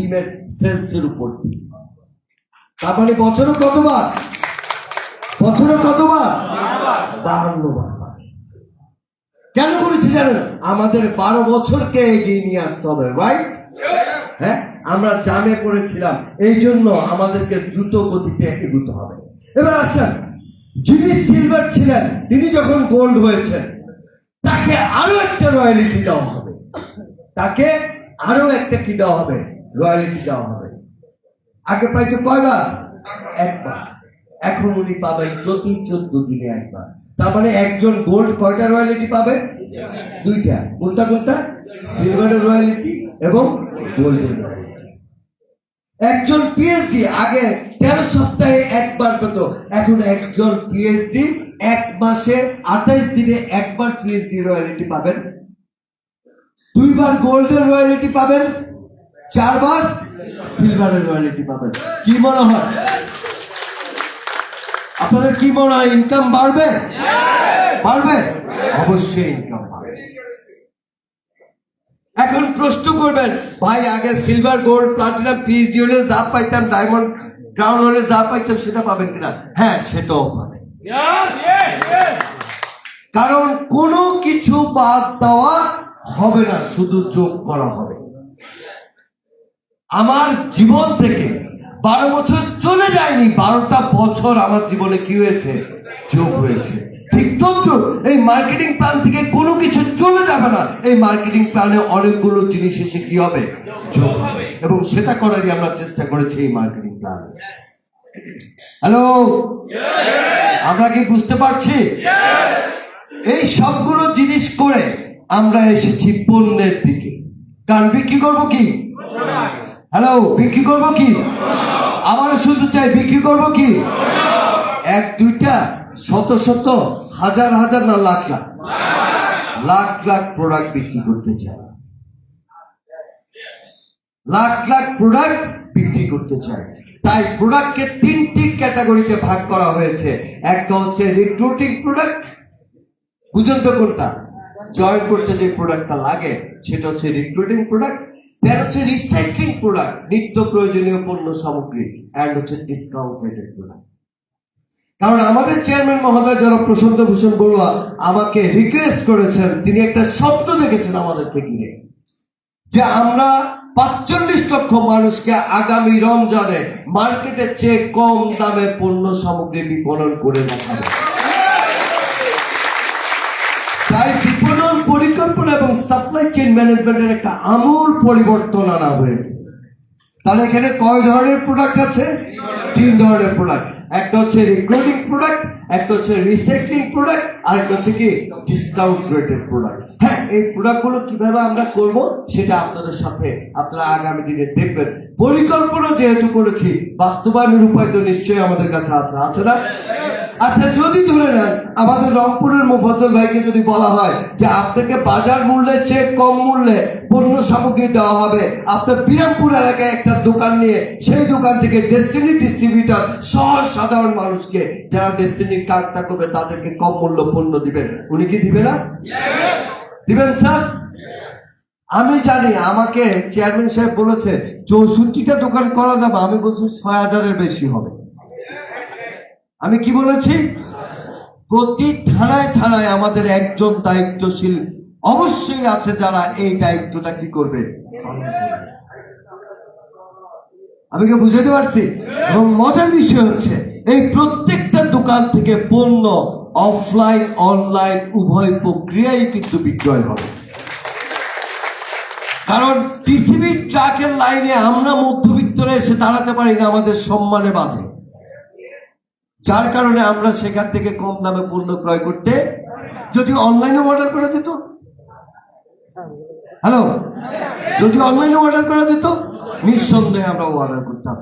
বিমের সেলসের উপর দিয়ে। তার মানে বছরে কতবার? 52 বার। কেন করেছি জানেন? আমাদের 12 বছরকে এগিয়ে নিয়ে আসতে হবে, রাইট? হ্যাঁ, আমরা জামে পড়েছিলাম, এই জন্য আমাদেরকে দ্রুত গতিতে এগোতে হবে। এবার আসেন, যিনি সিলভার ছিলেন তিনি যখন গোল্ড হয়েছেন, তাকে আরো একটা রয়্যালিটি দেওয়া হবে। তাকে আরো একটা কি দেওয়া হবে? রয়্যালিটি দেওয়া হবে। আগে পাইতো কয়বার? একবার। এখন উনি পাবেন প্রতি 14 দিনে একবার। তার মানে একজন গোল্ড কয়টা রয়্যালিটি পাবে? 2টা। কোনটা? সিলভারের রয়্যালিটি এবং গোল্ডের রয়্যালিটি। একজন পিএইচডি আগে 13 সপ্তাহে একবার পেত, এখন একজন পিএইচডি 1 মাসে 28 দিনে একবার পিএইচডি রয়্যালিটি পাবেন, 2 বার গোল্ডের রয়্যালিটি পাবেন, 4 বার সিলভারের রয়্যালিটি পাবেন। কি মনে হয় আপনাদের? কি মনে হয় ইনকাম বাড়বে? অবশ্যই ইনকাম বাড়বে। এখন প্রশ্ন করবেন, ভাই আগে সিলভার, গোল্ড, প্লাটিনাম, পিএইচডি হলে যা পাইতাম, ডায়মন্ড ক্রাউন হলে যা পাইতাম সেটা পাবেন কিনা? হ্যাঁ, সেটাও পাবেন। কারণ কোনো কিছু বাদ দেওয়া হবে না, শুধু যোগ করা হবে। আমার জীবন থেকে 12 বছর চলে যায়নি, 12টা বছর আমার জীবনে কি হয়েছে? যোগ হয়েছে। ঠিক তদ্রু এই মার্কেটিং প্ল্যান থেকে কোনো কিছু চলে যাবে না, এই মার্কেটিং প্ল্যানে অনেকগুলো জিনিস এসে কি হবে? যোগ হবে। এবং সেটা করারই আমরা চেষ্টা করেছি এই মার্কেটিং প্ল্যান। হ্যালো, আমরা কি বুঝতে পারছি? এই সবগুলো জিনিস করে আমরা এসেছি পণ্যের দিকে। কারণ বিক্রি করবো কি? হ্যালো, বিক্রি করবো কি? আমারও শুনতে চাই, বিক্রি করবো কি? 1 2টা, শত হাজার না লাখ প্রোডাক্ট বিক্রি করতে চাই। লাখ প্রোডাক্ট বিক্রি করতে চাই। তাই প্রোডাক্টকে 3টি ক্যাটাগরিতে ভাগ করা হয়েছে। একটা হচ্ছে রিক্রুটিং প্রোডাক্ট, বুঝুন তো কোনটা? জয়েন করতে যে প্রোডাক্টটা লাগে সেটা হচ্ছে রিক্রুটিং প্রোডাক্ট। দেন হচ্ছে রিসাইক্লিং প্রোডাক্ট, নিত্য প্রয়োজনীয় পণ্য সামগ্রী, এন্ড হচ্ছে ডিসকাউন্ট রেটেড প্রোডাক্ট। কারণ আমাদের চেয়ারম্যান মহোদয় যারা প্রশান্ত ভূষণ বড়ুয়া আমাকে রিকোয়েস্ট করেছেন, তিনি একটা স্বপ্ন দেখেছেন আমাদেরকে ঘিরে, যে আমরা 45 লক্ষ মানুষকে আগামী রমজানে মার্কেটের চেয়ে কম দামে পণ্য সামগ্রী বিপণন করে দেখাবো। তাই বিপণন পরিকল্পনা এবং সাপ্লাই চেইন ম্যানেজমেন্টের একটা আমূল পরিবর্তন আনা হয়েছে। তাহলে এখানে কয় ধরনের প্রোডাক্ট আছে? 3 ধরনের প্রোডাক্ট। একটা হচ্ছে রিক্রুটিং প্রোডাক্ট, একটা হচ্ছে রিসাইক্লিং প্রোডাক্ট, আর একটা হচ্ছে কি ডিসকাউন্ট রেটেড প্রোডাক্ট। হ্যাঁ, এই প্রোডাক্টগুলো কিভাবে আমরা করব সেটা আপনাদের সাথে আপনারা আগামী দিনে দেখবেন। পরিকল্পনা যেহেতু করেছি, বাস্তবায়নের উপায় তো নিশ্চয়ই আমাদের কাছে আছে না? আচ্ছা, যদি ধরে নেন আমাদের রংপুরের মুফাজ্জল ভাইকে যদি বলা হয় যে আপনাকে বাজার মূল্যের চেয়ে কম মূল্যে পণ্য সামগ্রী দেওয়া হবে, আপনার বিরামপুর এলাকায় একটা দোকান নিয়ে সেই দোকান থেকে ডেস্টিনি ডিস্ট্রিবিউটর সহজ সাধারণ মানুষকে যারা ডেস্টিনির কার্ডটা করবে তাদেরকে কম মূল্য পণ্য দিবেন, উনি কি দিবে না? দিবেন স্যার? আমি জানি, আমাকে চেয়ারম্যান সাহেব বলেছে 64টা দোকান করা যাবে, আমি বলছি 6000-এর বেশি হবে। আমি কি বলেছি? প্রতি থানায় আমাদের একজন দায়িত্বশীল অবশ্যই আছে যারা এই দায়িত্বটা কি করবে? আমি কি বুঝাতে পারছি? এবং মজার বিষয় হচ্ছে এই প্রত্যেকটা দোকান থেকে পণ্য অফলাইন অনলাইন উভয় প্রক্রিয়ায় কিন্তু বিক্রয় হবে। কারণ টিসিবি ট্রাকের লাইনে আমরা মধ্যবিত্তরা এসে দাঁড়াতে পারি না, আমাদের সম্মানে বাধে, যার কারণে আমরা সেখান থেকে কম দামে পণ্য ক্রয় করতে। যদি অনলাইনে অর্ডার করা যেত, হ্যালো, যদি অনলাইনে অর্ডার করা যেত নিঃসন্দেহে আমরা অর্ডার করতাম।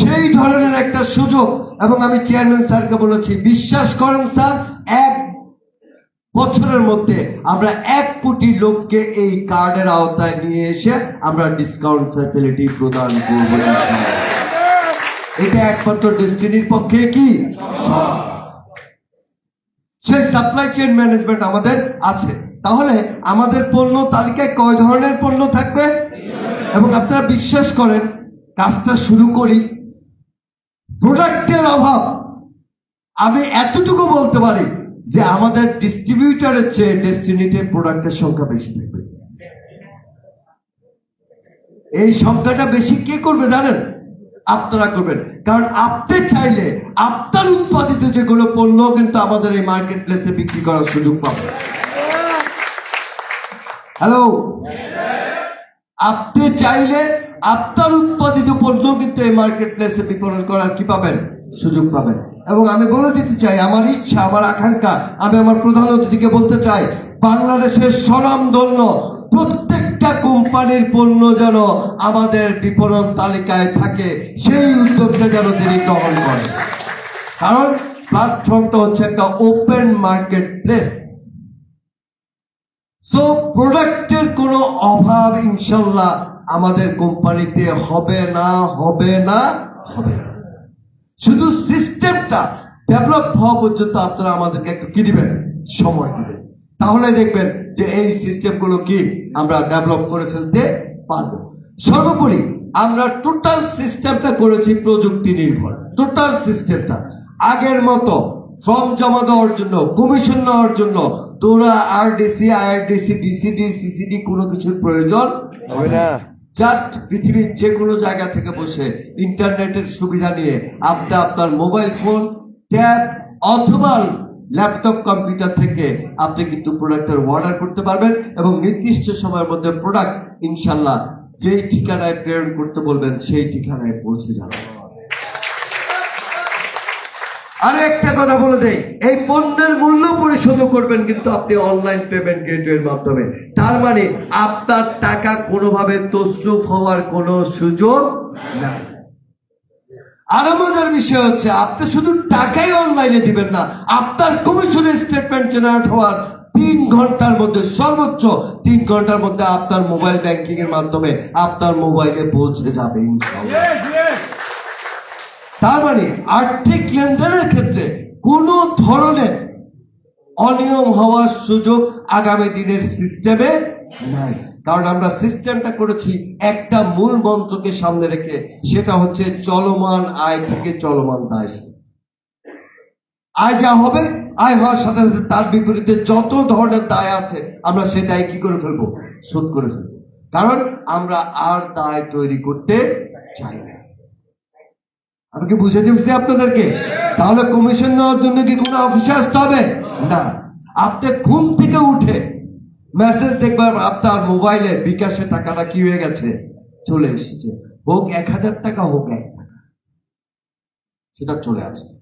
সেই ধরনের একটা সুযোগ। এবং আমি চেয়ারম্যান স্যারকে বলেছি, বিশ্বাস করেন স্যার, 1 বছরের মধ্যে আমরা 1 কোটি লোককে এই কার্ডের আওতায় নিয়ে এসে আমরা ডিসকাউন্ট ফ্যাসিলিটি প্রদান করব। এটা একমাত্র ডেস্টিনির পক্ষে কি সেই সাপ্লাই চেইন ম্যানেজমেন্ট আমাদের আছে। তাহলে আমাদের পণ্য তালিকায় কয় ধরনের পণ্য থাকবে? এবং আপনারা বিশ্বাস করেন কাজটা শুরু করি। প্রোডাক্টের অভাব, আমি এতটুকু বলতে পারি যে আমাদের ডিস্ট্রিবিউটরের চেয়ে ডেস্টিনিতে প্রোডাক্টের সংখ্যা বেশি থাকবে। এই সংখ্যাটা বেশি কে করবে জানেন? আপনারা করবেন। কারণ আপনি চাইলে আপনার উৎপাদিত যেগুলো পণ্য কিন্তু আমাদের এই মার্কেট প্লেসে বিক্রি করার সুযোগ পাবে। হ্যালো, আপনি চাইলে আপনার উৎপাদিত পণ্য কিন্তু এই মার্কেট প্লেসে বিপণন করার কি পাবেন? সুযোগ পাবেন। এবং আমি বলে দিতে চাই, আমার ইচ্ছা, আমার আকাঙ্ক্ষা, আমি আমার প্রধান অতিথিকে বলতে চাই, বাংলাদেশের স্বনামধন্য প্রত্যেকটা কোম্পানির পণ্য যেন আমাদের বিপণন তালিকায় থাকে, সেই উদ্যোগটা যেন তিনি গ্রহণ করেন। কারণ প্ল্যাটফর্মটা হচ্ছে একটা ওপেন মার্কেট প্লেস। সো প্রোডাক্টের কোনো অভাব ইনশাল্লাহ আমাদের কোম্পানিতে হবে না, হবে না, হবে না। শুধু সিস্টেমটা ডেভেলপ হওয়া পর্যন্ত আপনারা আমাদেরকে একটু কি দিবেন? সময় দিবেন। তাহলে দেখবেন যে এই সিস্টেমগুলো কি আমরা ডেভেলপ করে ফেলতে পারবো। সর্বোপরি আমরা টোটাল সিস্টেমটা করেছি প্রযুক্তি নির্ভর। টোটাল সিস্টেমটা আগের মতো ফর্ম জমা দেওয়ার জন্য, কমিশন নেওয়ার জন্য তোরা আরডিসি, আইআরডিসি, ডিসিডি, সিসিডি কোনো কিছুর প্রয়োজন হবে না। জাস্ট পৃথিবীর যে কোনো জায়গা থেকে বসে ইন্টারনেটের সুবিধা নিয়ে আপনি আপনার মোবাইল ফোন, ট্যাব অথবা ল্যাপটপ, কম্পিউটার থেকে আপনি কিন্তু প্রোডাক্টের অর্ডার করতে পারবেন এবং নির্দিষ্ট সময়ের মধ্যে প্রোডাক্ট ইনশাল্লাহ যেই ঠিকানায় প্রেরণ করতে বলবেন সেই ঠিকানায় পৌঁছে যাবে। আর একটা কথা বলে দেই, এই পণ্যের মূল্য পরিশোধ করবেন কিন্তু আপনি অনলাইন পেমেন্ট গেটওয়ের মাধ্যমে। তার মানে আপনার টাকা কোনোভাবে তছরূপ হওয়ার কোনো সুযোগ নাই। আরো মজার বিষয় হচ্ছে, আপনি শুধু টাকাই অনলাইনে দিবেন না, আপনার কমিশনের স্টেটমেন্ট জেনারেট হওয়ার 3 ঘন্টার মধ্যে, সর্বোচ্চ 3 ঘন্টার মধ্যে আপনার মোবাইল ব্যাংকিং এর মাধ্যমে আপনার মোবাইলে পৌঁছে যাবে ইনশাআল্লাহ। তার মানে আর্থিক লেনদেনের ক্ষেত্রে কোনো ধরনের অনিয়ম হওয়ার সুযোগ আগামী দিনের সিস্টেমে নাই। কারণ আমরা সিস্টেমটা করেছি একটা মূল মন্ত্রকে সামনে রেখে, সেটা হচ্ছে চলমান আয় থেকে চলমান দায়। আয় যা হবে, আয় হওয়ার সাথে সাথে তার বিপরীতে যত ধরনের দায় আছে আমরা সেই দায় কি করে ফেলবো? শোধ করে ফেলবো। কারণ আমরা আর দায় তৈরি করতে চাই না। আমি কি বুঝে দিচ্ছি আপনাদেরকে? তাহলে কমিশন নেওয়ার জন্য কি কোনো অফিসে আসতে হবে না। আপনি ঘুম থেকে উঠে মেসেজ দেখবার আপনার মোবাইলে বিকাশে টাকাটা কি হয়ে গেছে? চলে এসেছে। হোক 1000 টাকা, হোক 1 টাকা, সেটা চলে আসবে।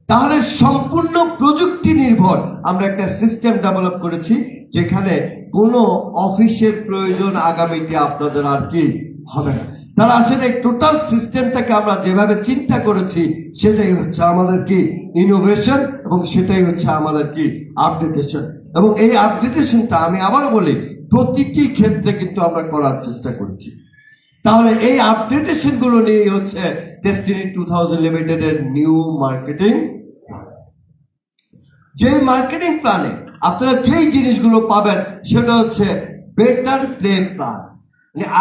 তাহলে সম্পূর্ণ প্রযুক্তি নির্ভর আমরা একটা সিস্টেম ডেভেলপ করেছি, যেখানে কোনো অফিসের প্রয়োজন আগামীতে আপনাদের আর কি হবে না। তাহলে আসলে টোটাল সিস্টেমটাকে আমরা যেভাবে চিন্তা করেছি সেটাই হচ্ছে আমাদের কি ইনোভেশন, এবং সেটাই হচ্ছে আমাদের কি আপডেটেশন। এবং এই আপডেটেশনটা আমি আবার বলি, প্রতিটি ক্ষেত্রে কিন্তু আমরা করার চেষ্টা করেছি। তাহলে এই আপডেটেশন গুলো নিয়ে হচ্ছে ডেস্টিনি 2000 লিমিটেড এর নিউ মার্কেটিং। যে মার্কেটিং প্ল্যানে আপনারা যেই জিনিসগুলো পাবেন সেটা হচ্ছে বেটার প্লে প্ল্যান।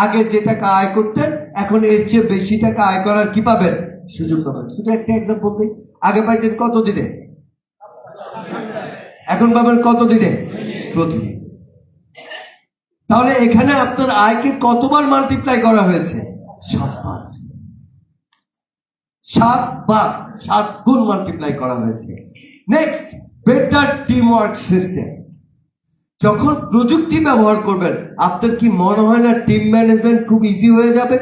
আগে যে টাকা আয় করতেন, এখন এর চেয়ে বেশি টাকা আয় করার কি পাবেন? সুযোগ পাবেন। শুধু একটা এক্সাম্পল দিই, আগে পাইতেন কত দিনে, এখন পাবেন কত দিনে? প্রতিদিন। তাহলে এখানে আপনার আয়কে কতবার মাল্টিপ্লাই করা হয়েছে? 7 বার। 7 বার, 7 গুণ মাল্টিপ্লাই করা হয়েছে। Next, better team work system. যখন প্রযুক্তি ব্যবহার করবেন, আপনার কি মনে হয় না টিম ম্যানেজমেন্ট খুব ইজি হয়ে যাবে?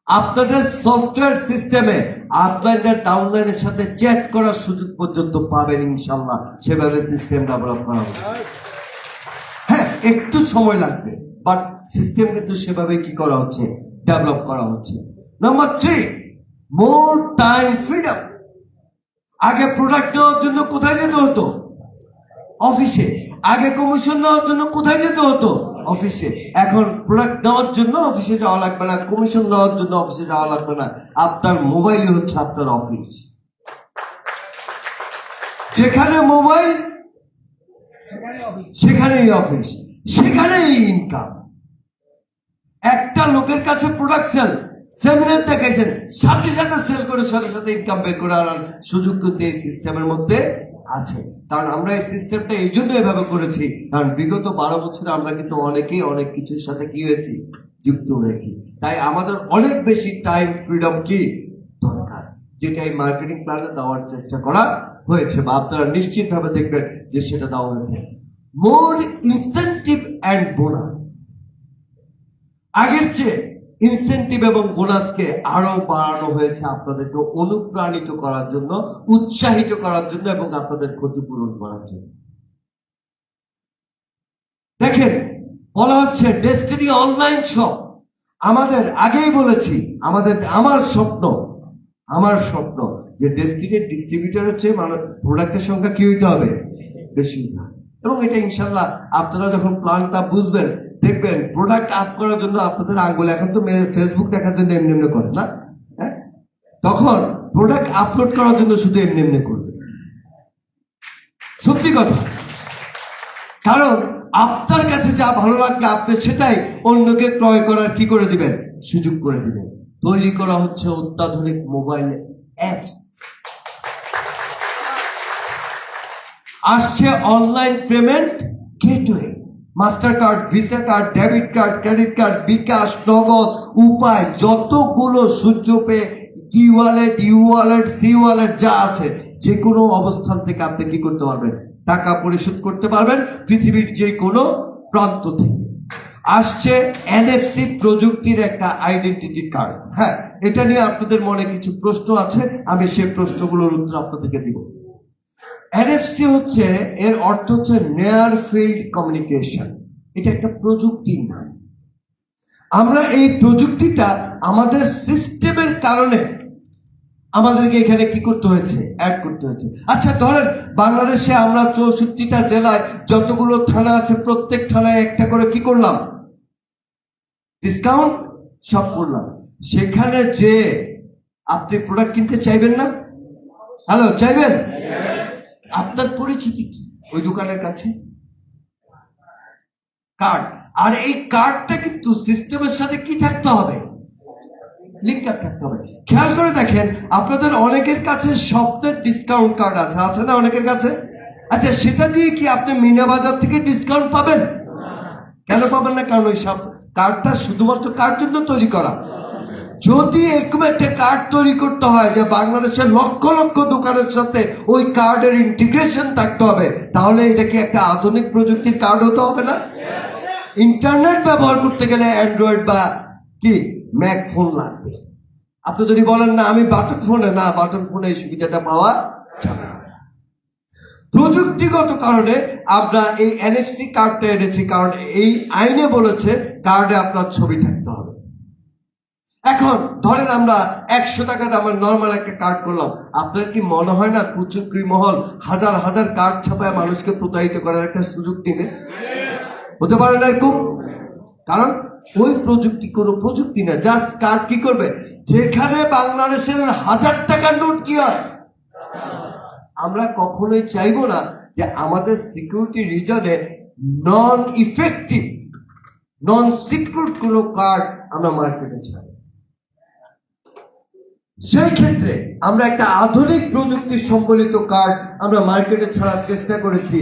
আপনাদের সফটওয়্যার সিস্টেমে আপনাদের ডাউনলাইনের সাথে চ্যাট করার সুযোগ পর্যন্ত পাবেন ইনশাল্লাহ। সেভাবে সিস্টেম ডেভেলপ করা হচ্ছে। হ্যাঁ, একটু সময় লাগবে, বাট সিস্টেম কিন্তু সেভাবে কি করা হচ্ছে? ডেভেলপ করা হচ্ছে। Number 3, more time freedom. আগে প্রোডাক্ট নেওয়ার জন্য কোথায় যেতে হতো? অফিসে। আগে কমিশন নেওয়ার জন্য কোথায় যেতে হতো? অফিসে। এখন প্রোডাক্ট নেওয়ার জন্য অফিসে যাওয়া লাগবে না, কমিশন নেওয়ার জন্য অফিসে যাওয়া লাগবে না। আপনার মোবাইলই হচ্ছে আপনার অফিস। যেখানে মোবাইল সেখানেই অফিস, সেখানেই ইনকাম। একটা লোকের কাছে প্রোডাক্ট সেমিনার দেখাইছেন, সাথে সাথে সেল করে সাথে সাথে ইনকাম বের করে আনার সুযোগ কিন্তু এই সিস্টেমের মধ্যে আছে। কারণ আমরা এই সিস্টেমটা এই জন্য এভাবে করেছি, কারণ বিগত 12 বছরে আমরা কিন্তু অনেকেই অনেক কিছুর সাথে কি হয়েছি, যুক্ত হয়েছি। তাই আমাদের অনেক বেশি টাইম ফ্রিডম কি দরকার, যেটা এই মার্কেটিং প্ল্যানে দেওয়ার চেষ্টা করা হয়েছে, বা আপনারা নিশ্চিত ভাবে দেখবেন যে সেটা দেওয়া হয়েছে। মোর ইনসেন্টিভ অ্যান্ড বোনাস, আগের চেয়ে ইনসেন্টিভ এবং বোনাসকে আরো বাড়ানো হয়েছে আপনাদেরকে অনুপ্রাণিত করার জন্য, উৎসাহিত করার জন্য এবং আপনাদের ক্ষতিপূরণ করার জন্য। দেখেন, বলা হচ্ছে ডেস্টিনি অনলাইন শপ। আমাদের আগেই বলেছি, আমার স্বপ্ন যে ডেস্টিনির ডিস্ট্রিবিউটর হচ্ছে প্রোডাক্টের সংখ্যা কি হইতে হবে, বেশি হইতে হবে। এবং এটা ইনশাল্লাহ আপনারা যখন প্ল্যানটা বুঝবেন, দেখবেন প্রোডাক্ট আপ করার জন্য আপনাদের আঙ্গুল, এখন তো ফেসবুক দেখার জন্য এমনি এমনি করে না, হ্যাঁ, তখন প্রোডাক্ট আপলোড করার জন্য শুধু এমনি এমনি করবে। সত্যি কথা, কারণ আপনার কাছে যা ভালো লাগবে আপনি সেটাই অন্যকে ক্রয় করার কি করে দিবেন, সুযোগ করে দিবেন। তৈরি করা হচ্ছে অত্যাধুনিক মোবাইল অ্যাপস, আসছে online payment gateway, master card, visa card, debit card, credit card, bKash, Nagad, Upay, যতগুলো সূর্য pay, e wallet, U wallet, C wallet যা আছে, যে কোনো অবস্থান থেকে আপনি কি করতে পারবেন, টাকা পরিশোধ করতে পারবেন পৃথিবীর যে কোনো প্রান্ত থেকে। আসছে এনএফসি প্রযুক্তির একটা আইডেন্টিটি কার্ড। হ্যাঁ, এটা নিয়ে আপনাদের মনে কিছু প্রশ্ন আছে, আমি সেই প্রশ্নগুলোর উত্তর আপনাদেরকে দিব। এনএফসি হচ্ছে, এর অর্থ হচ্ছে নিয়ার ফিল্ড কমিউনিকেশন। এটা একটা প্রযুক্তির নাম। আমরা এই প্রযুক্তিটা আমাদের সিস্টেমের কারণে আমাদেরকে এখানে কি করতে হয়েছে, অ্যাড করতে হয়েছে। আচ্ছা ধরেন বাংলাদেশে আমরা 64টা জেলায় যতগুলো থানা আছে, প্রত্যেক থানায় একটা করে কি করলাম, ডিসকাউন্ট সব করলাম। সেখানে যে আপনি প্রোডাক্ট কিনতে চাইবেন না, হ্যালো, চাইবেন? আপনার পরিচিতি কি ওই দোকানের কাছে? কার্ড। আর এই কার্ডটা কিন্তু সিস্টেমের সাথে কি থাকতে হবে, লিঙ্ক থাকতে হবে। খেয়াল করে দেখেন, আপনাদের অনেকের কাছে সপ্তাহের ডিসকাউন্ট কার্ড আছে, আছে না অনেকের কাছে? আচ্ছা, সেটা দিয়ে কি আপনি মিনা বাজার থেকে ডিসকাউন্ট পাবেন? কেন পাবেন না? কারণ ওই সব কার্ডটা শুধুমাত্র কার জন্য তৈরি করা। যদি এরকম একটা কার্ড তৈরি করতে হয় যে বাংলাদেশের লক্ষ লক্ষ দোকানের সাথে ওই কার্ডের ইন্টিগ্রেশন থাকতে হবে, তাহলে এটা কি একটা আধুনিক প্রযুক্তির কার্ড হতে হবে না? ইন্টারনেট ব্যবহার করতে গেলে অ্যান্ড্রয়েড বা কি ম্যাক ফোন লাগবে। আপনি যদি বলেন না আমি বাটন ফোনে, না, বাটন ফোনে এই সুবিধাটা পাওয়া যাবে না। প্রযুক্তিগত কারণে আমরা এই এনএফসি কার্ডটা এনেছি, কারণ এই আইনে বলেছে কার্ডে আপনার ছবি থাকতে হবে। এখন ধরেন আমরা 100 টাকা দামের নর্মাল একটা কার্ড করলাম, আপনার কি মনে হয় না কুচক্রী মহল হাজার হাজার কার্ড ছাপায় মানুষকে প্রতারিত করার একটা সুযোগ নেবে? হতে পারে না এরকম? কারণ ওই প্রযুক্তি কোনো প্রযুক্তি না, জাস্ট কার্ড কি করবে। যেখানে বাংলাদেশের 1000 টাকার নোট কি হয়, আমরা কখনোই চাইবো না যে আমাদের সিকিউরিটি রিজনে নন ইফেক্টিভ, নন সিকিউর কোনো কার্ড আমরা মার্কেটে ছাড়ি। সেই ক্ষেত্রে আমরা একটা আধুনিক প্রযুক্তি সম্বলিত কার্ড আমরা মার্কেটে ছাড়ার চেষ্টা করেছি,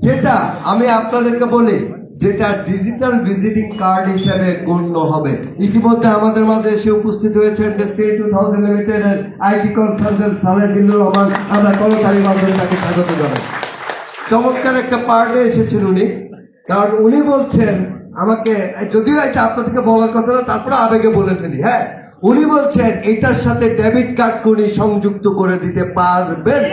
যেটা আমি আপনাদেরকে বলি, যেটা ডিজিটাল ভিজিটিং কার্ড হিসেবে গণ্য হবে। ইতিমধ্যে আমাদের মাঝে এসে উপস্থিত হয়েছেন ডেস্টিনি 2000 লিমিটেডের আইটি কনসালটেন্ট সালেহিনুর রহমান। আমরা করতালির মাধ্যমে তাকে স্বাগত জানাই। চমৎকার একটা পার্টে এসেছেন উনি, কারণ উনি বলছেন আমাকে, যদিও এটা আপনাদেরকে বলার কথা না, তারপরে আবেগে বলে ফেলি। হ্যাঁ, উনি বলছেন এটার সাথে ডেবিট কার্ড উনি সংযুক্ত করে দিতে পারবেন।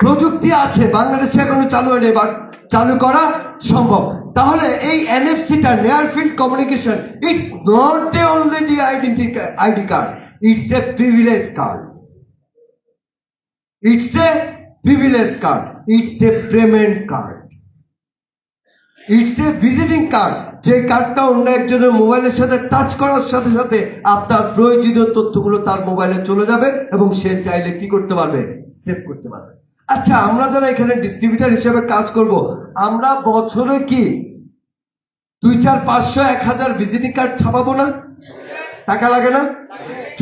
প্রযুক্তি আছে, বাংলাদেশে এখনো চালু হয়নি, বাট চালু করা সম্ভব। তাহলে এই এনএফসিটা, near field communication, it's not a only the ID card, it's a privilege card, it's a privilege card, it's a payment card, it's a visiting card. যে কার্ডটা অন্য একজনের মোবাইলের সাথে টাচ করার সাথে সাথে আপনার প্রয়োজনীয় তথ্যগুলো তার মোবাইলে চলে যাবে এবং সে চাইলে কি করতে পারবে, সেভ করতে পারবে। আচ্ছা, আমরা যারা এখানে ডিস্ট্রিবিউটর হিসেবে কাজ করব, আমরা বছরে কি 2, 4, 500, 1000 ভিজিটিং কার্ড ছাপাবো না? টাকা লাগে না?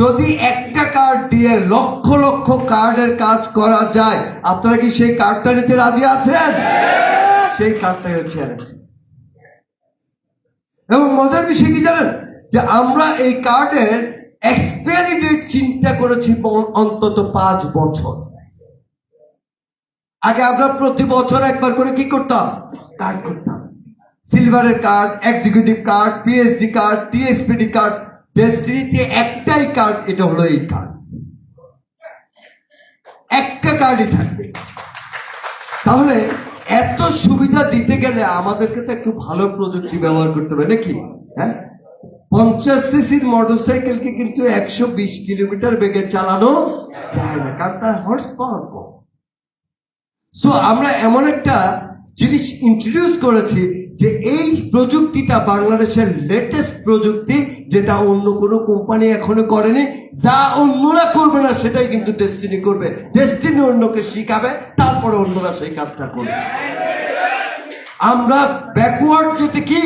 যদি একটা কার্ড দিয়ে লক্ষ লক্ষ কার্ডের কাজ করা যায়, আপনারা কি সেই কার্ডটা নিতে রাজি আছেন? সেই কার্ডটাই হচ্ছে এনএফসি। এবং মজার বিষয় কি জানেন, যে আমরা এই কার্ডের এক্সপায়ারি ডেট চিন্তা করেছি অন্তত 5 বছর। আগে আমরা প্রতি বছর একবার করে কি করতাম? কার্ড করতাম। সিলভারের card, executive card, PhD card, TSPD card. ডেস্টিনিতে একটাই কার্ড, এটা হলো এই কার্ড। একটা কার্ডই থাকবে। তাহলে এত সুবিধা দিতে গেলে আমাদেরকে তো একটু ভালো প্রযুক্তি ব্যবহার করতে হবে নাকি? হ্যাঁ, 50 সিসির মোটরসাইকেলকে কিন্তু 120 কিলোমিটার বেগে চালানো যায় না, কারণ তার হর্স পাওয়ার কম। সো আমরা এমন একটা জিনিস ইন্ট্রোডিউস করেছি যে এই প্রযুক্তিটা বাংলাদেশের লেটেস্ট প্রযুক্তি, যেটা অন্য কোনো কোম্পানি এখনো করেনি। যা অন্যরা করবে না সেটাই কিন্তু ডেস্টিনি করবে। ডেস্টিনি অন্যকে শিখাবে, তারপরে অন্যরা সেই কাজটা করবে। আমরা ব্যাকওয়ার্ড যেতে কি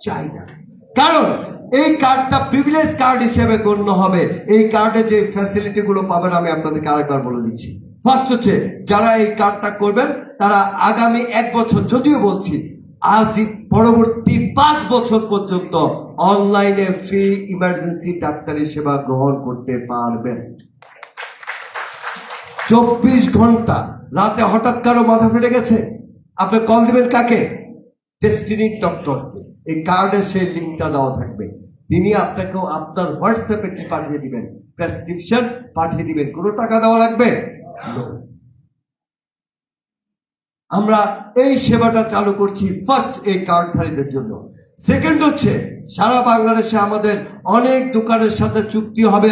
চাই না, কারণ এই কার্ডটা প্রিভিলেজ কার্ড হিসেবে গণ্য হবে। এই কার্ডে যে ফ্যাসিলিটি গুলো পাবেন আমি আপনাদেরকে আরেকবার বলে দিচ্ছি। ফার্স্ট হচ্ছে, যারা এই কার্ডটা করবেন তারা আগামী 1 বছর, যদিও বলছি আজ পরবর্তী 5 বছর পর্যন্ত অনলাইনে ফ্রি ইমার্জেন্সি ডাক্তারি সেবা গ্রহণ করতে পারবেন। 24 ঘন্টা। রাতে হঠাৎ কারো মাথা ফেটে গেছে, আপনি কল দিবেন কাকে? ডেস্টিনির ডক্টরকে। এই কার্ডে সেই লিঙ্কটা দেওয়া থাকবে। তিনি আপনাকেও আপনার হোয়াটসঅ্যাপে কি পাঠিয়ে দিবেন? প্রেসক্রিপশন পাঠিয়ে দিবেন। কোনো টাকা দেওয়া লাগবে না। আমরা এই সেবাটা চালু করছি ফার্স্ট এই কার্ডধারীদের জন্য। সেকেন্ড হচ্ছে, সারা বাংলাদেশে আমাদের অনেক দোকানের সাথে চুক্তি হবে।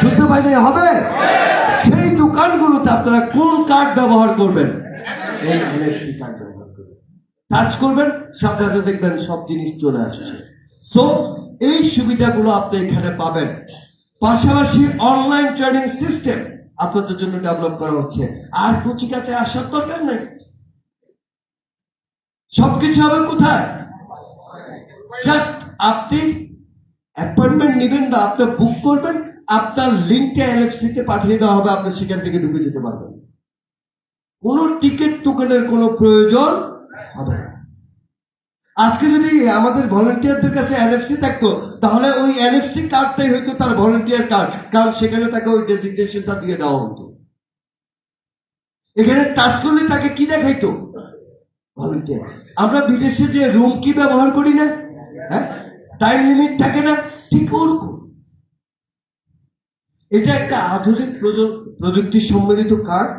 শুনতে পাইনি? হবে। সেই দোকানগুলোতে আপনারা কোন কার্ড ব্যবহার করবেন? এই এনএফসি কার্ড ব্যবহার করবেন। টাচ করবেন, সাথে সাথে দেখবেন সব জিনিস চলে আসছে। সো এই সুবিধাগুলো আপনি এখানে পাবেন। পাশাপাশি অনলাইন ট্রেনিং সিস্টেম আপনাদের জন্য ডেভেলপ করা হচ্ছে। আর কুচি কাছে আসার দরকার নেই, সবকিছু হবে কোথায়? জাস্ট আপনি অ্যাপয়েন্টমেন্ট নেবেন বা আপনি বুক করবেন, আপনার লিঙ্কটা এনএফসি তে পাঠিয়ে দেওয়া হবে, আপনি সেখান থেকে ঢুকে যেতে পারবেন। কোনো টিকিট টোকেনের কোনো প্রয়োজন হবে না। আজকে যদি আমাদের ভলান্টিয়ারদের কাছে এনএফসি থাকতো, তাহলে ওই এনএফসি কার্ডটাই হয়তো তার ভলান্টিয়ার কার্ড, কারণ সেখানে তাকে ওই ডেজিগনেশনটা দিয়ে দেওয়া হতো। এখানে টাচ করলে তাকে কি দেখাইতো? ভলান্টিয়ার। আমরা বিদেশে যে রুম কি ব্যবহার করি না, হ্যাঁ, টাইম লিমিট থাকে না, ঠিক ওরকম। এটা একটা আধুনিক প্রযুক্তি সম্মিলিত কার্ড।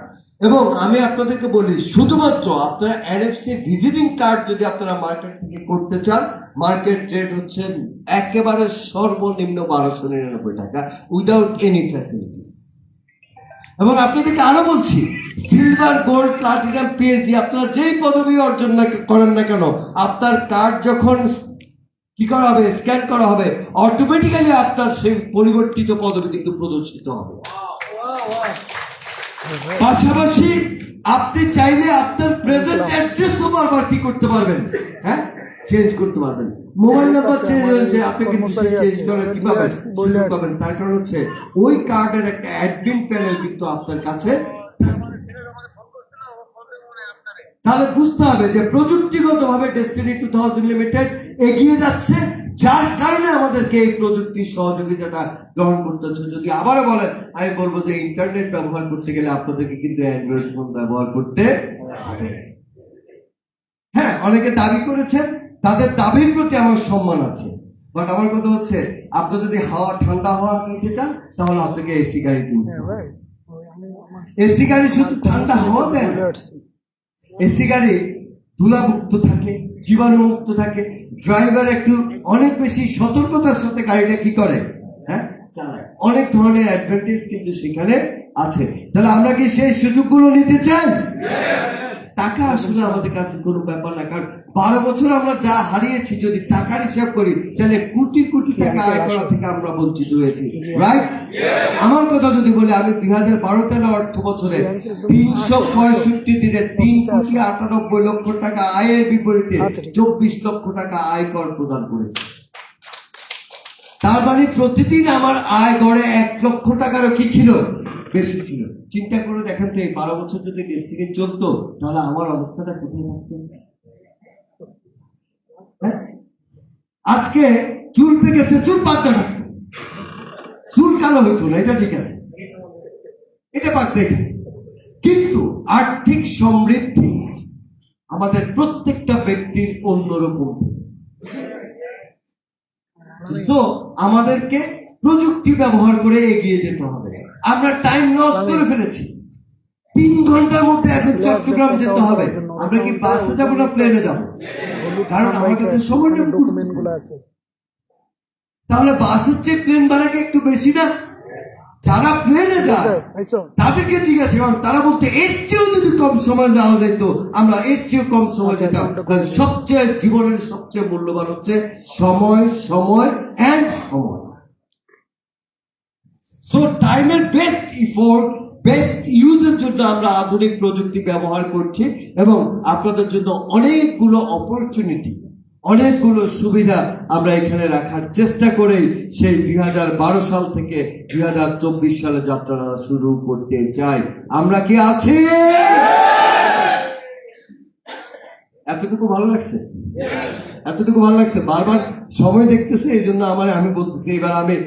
এবং আমি আপনাদেরকে বলি, শুধুমাত্র আপনারা এনএফসি ভিজিটিং কার্ড যদি আপনারা মার্কেট থেকে করতে চান, মার্কেট রেট হচ্ছে একেবারে সর্বনিম্ন 1299 টাকা, উইদাউট এনি ফ্যাসিলিটিস। এবং আপনাদেরকে আরো বলছি, সিলভার, গোল্ড, প্লাটিনাম, পিএইচডি আপনারা যেই পদবি অর্জন করেন না কেন, আপনার কার্ড যখন কি করা হবে, স্ক্যান করা হবে, অটোমেটিক্যালি আপনার সেই পরিবর্তিত পদবি কিন্তু প্রদর্শিত হবে। পাশাপাশি আপনি চাইলে আপনার প্রেজেন্ট অ্যাড্রেসও বারবার কি করতে পারবেন? হ্যাঁ, চেঞ্জ করতে পারবেন। মোবাইল নাম্বার চেঞ্জ হয়েছে, আপনি কিন্তু চেঞ্জ করার কি পাবেন? সুযোগ পাবেন। তার কারণ হচ্ছে ওই কার্ডের একটা অ্যাডমিন প্যানেল কিন্তু আপনার কাছে। তাহলে বুঝতে হবে যে প্রযুক্তিগতভাবে ডেস্টিনি 2000 লিমিটেড এগিয়ে যাচ্ছে, যার কারণে আমাদেরকে এই প্রযুক্তির সহযোগিতাটা গ্রহণ করতে হচ্ছে। যদি আবারও বলেন, আমি বলবো যে ইন্টারনেট ব্যবহার করতে গেলে আপনাদেরকে কিন্তু অ্যান্ড্রয়েড ফোন ব্যবহার করতে হবে। হ্যাঁ, অনেকে দাবি করেছেন, তাদের দাবির প্রতি আমার সম্মান আছে, বাট আমার কথা হচ্ছে, আপনি যদি ঠান্ডা হাওয়া নিতে চান, তাহলে আপনাকে এসি গাড়ি কিনতে হবে। এসি গাড়ি শুধু ঠান্ডা হাওয়া দেয় না, এসি গাড়ি ধুলামুক্ত থাকে, জীবাণুমুক্ত থাকে, ড্রাইভার একটু অনেক বেশি সতর্কতার সাথে গাড়িটা কি করে, হ্যাঁ, চালায়। অনেক ধরনের অ্যাডভান্টেজ কিন্তু সেখানে আছে। তাহলে আমরা কি সেই সুযোগগুলো নিতে চাই? টাকা আসলে আমাদের কাছে কোনো ব্যাপার না, কারণ 12 বছর আমরা যা হারিয়েছি যদি টাকার হিসাব করি তাহলে কোটি কোটি টাকা আয় করা থেকে আমরা বঞ্চিত হয়েছি, রাইট? আমার কথা যদি বলি, আমি 2012-13 অর্থ বছরে 365 দিনে 3,98,00,000 টাকা আয়ের বিপরীতে 24 লক্ষ টাকা আয়কর প্রদান করেছি। তার মানে প্রতিদিন আমার আয় গড়ে 1 লক্ষ টাকারও কি ছিল, বেশি ছিল। চিন্তা করে দেখেন তো, এই 12 বছর যদি ডেস্টিনি চলতো তাহলে আমার অবস্থাটা কোথায় থাকতো? আজকে চুল পেকেছে, চুল পাকতে থাকতো, চুল কালো হইতো না, এটা ঠিক আছে, এটা পাকতে থাকতো। কিন্তু আর্থিক সমৃদ্ধি আমাদের প্রত্যেকটা ব্যক্তির অন্যরকম। তো আমাদেরকে প্রযুক্তি ব্যবহার করে এগিয়ে যেতে হবে। আমরা টাইম লস করে ফেলেছি। 3 ঘন্টার মধ্যে এখন চট্টগ্রাম যেতে হবে। আমরা কি বাসে যাবো না প্লেনে যাবো? কারণ আমার কাছে সময়টা আছে। তাহলে বাসের চেয়ে প্লেন ভাড়া কি একটু বেশি না? যারা প্লেনে যায় তাদেরকে জিজ্ঞাসা, কারণ তারা বলতে এর চেয়েও যদি কম সময় যাওয়া যেত আমরা এর চেয়েও কম সময় যেতাম। সবচেয়ে জীবনের সবচেয়ে মূল্যবান হচ্ছে সময়, সময় এন্ড সময়। সো টাইমের বেস্ট ইফোর্ট, বেস্ট ইউজের জন্য আমরা আধুনিক প্রযুক্তি ব্যবহার করছি এবং আপনাদের জন্য অনেকগুলো অপরচুনিটি, অনেকগুলো সুবিধা আমরা এখানে রাখার চেষ্টা করেই সেই 2012 সাল থেকে 2024 সালে যাত্রা শুরু করতে চাই। আমরা কি আছি? এতটুকু ভালো লাগছে? এতটুকু ভালো লাগছে? বারবার সময় দেখতেছে, এই জন্য আমি বলতেছি এবার আমি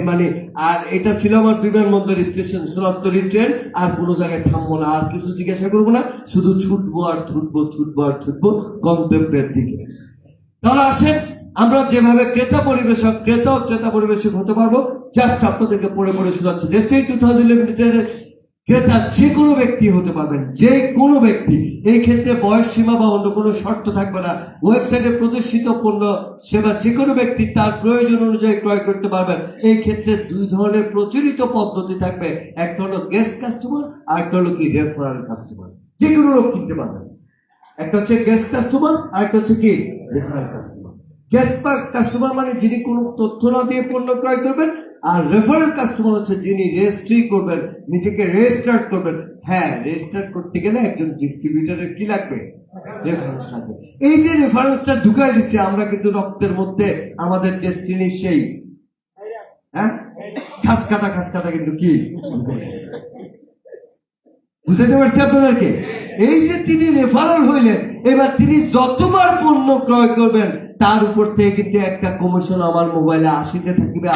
মানে, আর এটা ছিল আমার বিমানবন্দর স্টেশন, সোনাতলি ট্রেন, আর কোনো জায়গায় থামবো না, আর কিছু জিজ্ঞাসা করবো না, শুধু ছুটবো আর ছুটবো, ছুটবো আর ছুটবো গন্তব্যের দিকে। তাহলে আসেন আমরা যেভাবে ক্রেতা পরিবেশক হতে পারবো, জাস্ট আপনাদেরকে পড়ে শোনাচ্ছি। ডেস্টিনি 2000 লিমিটেডের ক্রেতা যে কোনো ব্যক্তি হতে পারবেন, যে কোনো ব্যক্তি। এই ক্ষেত্রে বয়স সীমা বা অন্য কোনো শর্ত থাকবে না। ওয়েবসাইটে প্রদর্শিত পণ্য সেবা যে কোনো ব্যক্তি তার প্রয়োজন অনুযায়ী ক্রয় করতে পারবেন। এই ক্ষেত্রে 2 ধরনের প্রচলিত পদ্ধতি থাকবে, একটা হলো গেস্ট কাস্টমার আর একটা হলো কি রেফারেল কাস্টমার। যে কোনো লোক কিনতে পারবেন। একটা হচ্ছে গেস্ট কাস্টমার আর একটা হচ্ছে কি রেফারেল কাস্টমার। গেস্ট কাস্টমার মানে যিনি কোনো তথ্য না দিয়ে পণ্য ক্রয় করবেন, আর রেফারেল কাস্টমার হচ্ছে যিনি রেজিস্ট্রি করবেন, নিজেকে রেজিস্টার করবেন। হ্যাঁ, রেজিস্টার করতে গেলে একজন ডিস্ট্রিবিউটরের কি লাগবে? রেফারেন্স লাগবে। এই যে রেফারেন্সটা ঢুকাই দিচ্ছে, আমরা কিন্তু রক্তের মধ্যে আমাদের ডেস্টিনি সেই খাস কাটা কিন্তু কি বুঝতে পারছি আপনাদেরকে। এই যে তিনি রেফারেল হইলেন, এবার তিনি যতবার পণ্য ক্রয় করবেন তার উপর থেকে কিন্তু একটা কমিশন আমার মোবাইলে আসিতে থাকিবে।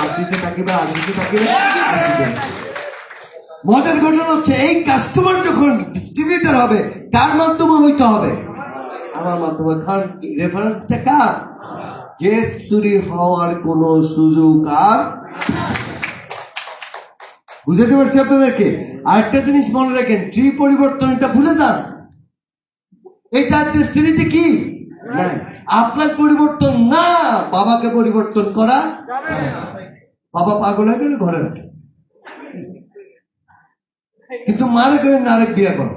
মজার ঘটনা হচ্ছে, এই কাস্টমার যখন ডিস্ট্রিবিউটর হবে কার মাধ্যমে হইতে হবে? আমার মাধ্যমে। কারণ রেফারেন্সটা কার? গেস্ট চুরি হওয়ার কোন সুযোগ আর বুঝতে পারছি আপনাদেরকে। আরেকটা জিনিস মনে রাখেন, ট্রি পরিবর্তন এটা ভুলে যান। এটা ডেস্টিনিতে কি নাই। আপনার পরিবর্তন না, বাবাকে পরিবর্তন করা। বাবা পাগল হয়ে গেলে ঘরে রাখে, কিন্তু মারে করেন না আরেক বিয়ে করো।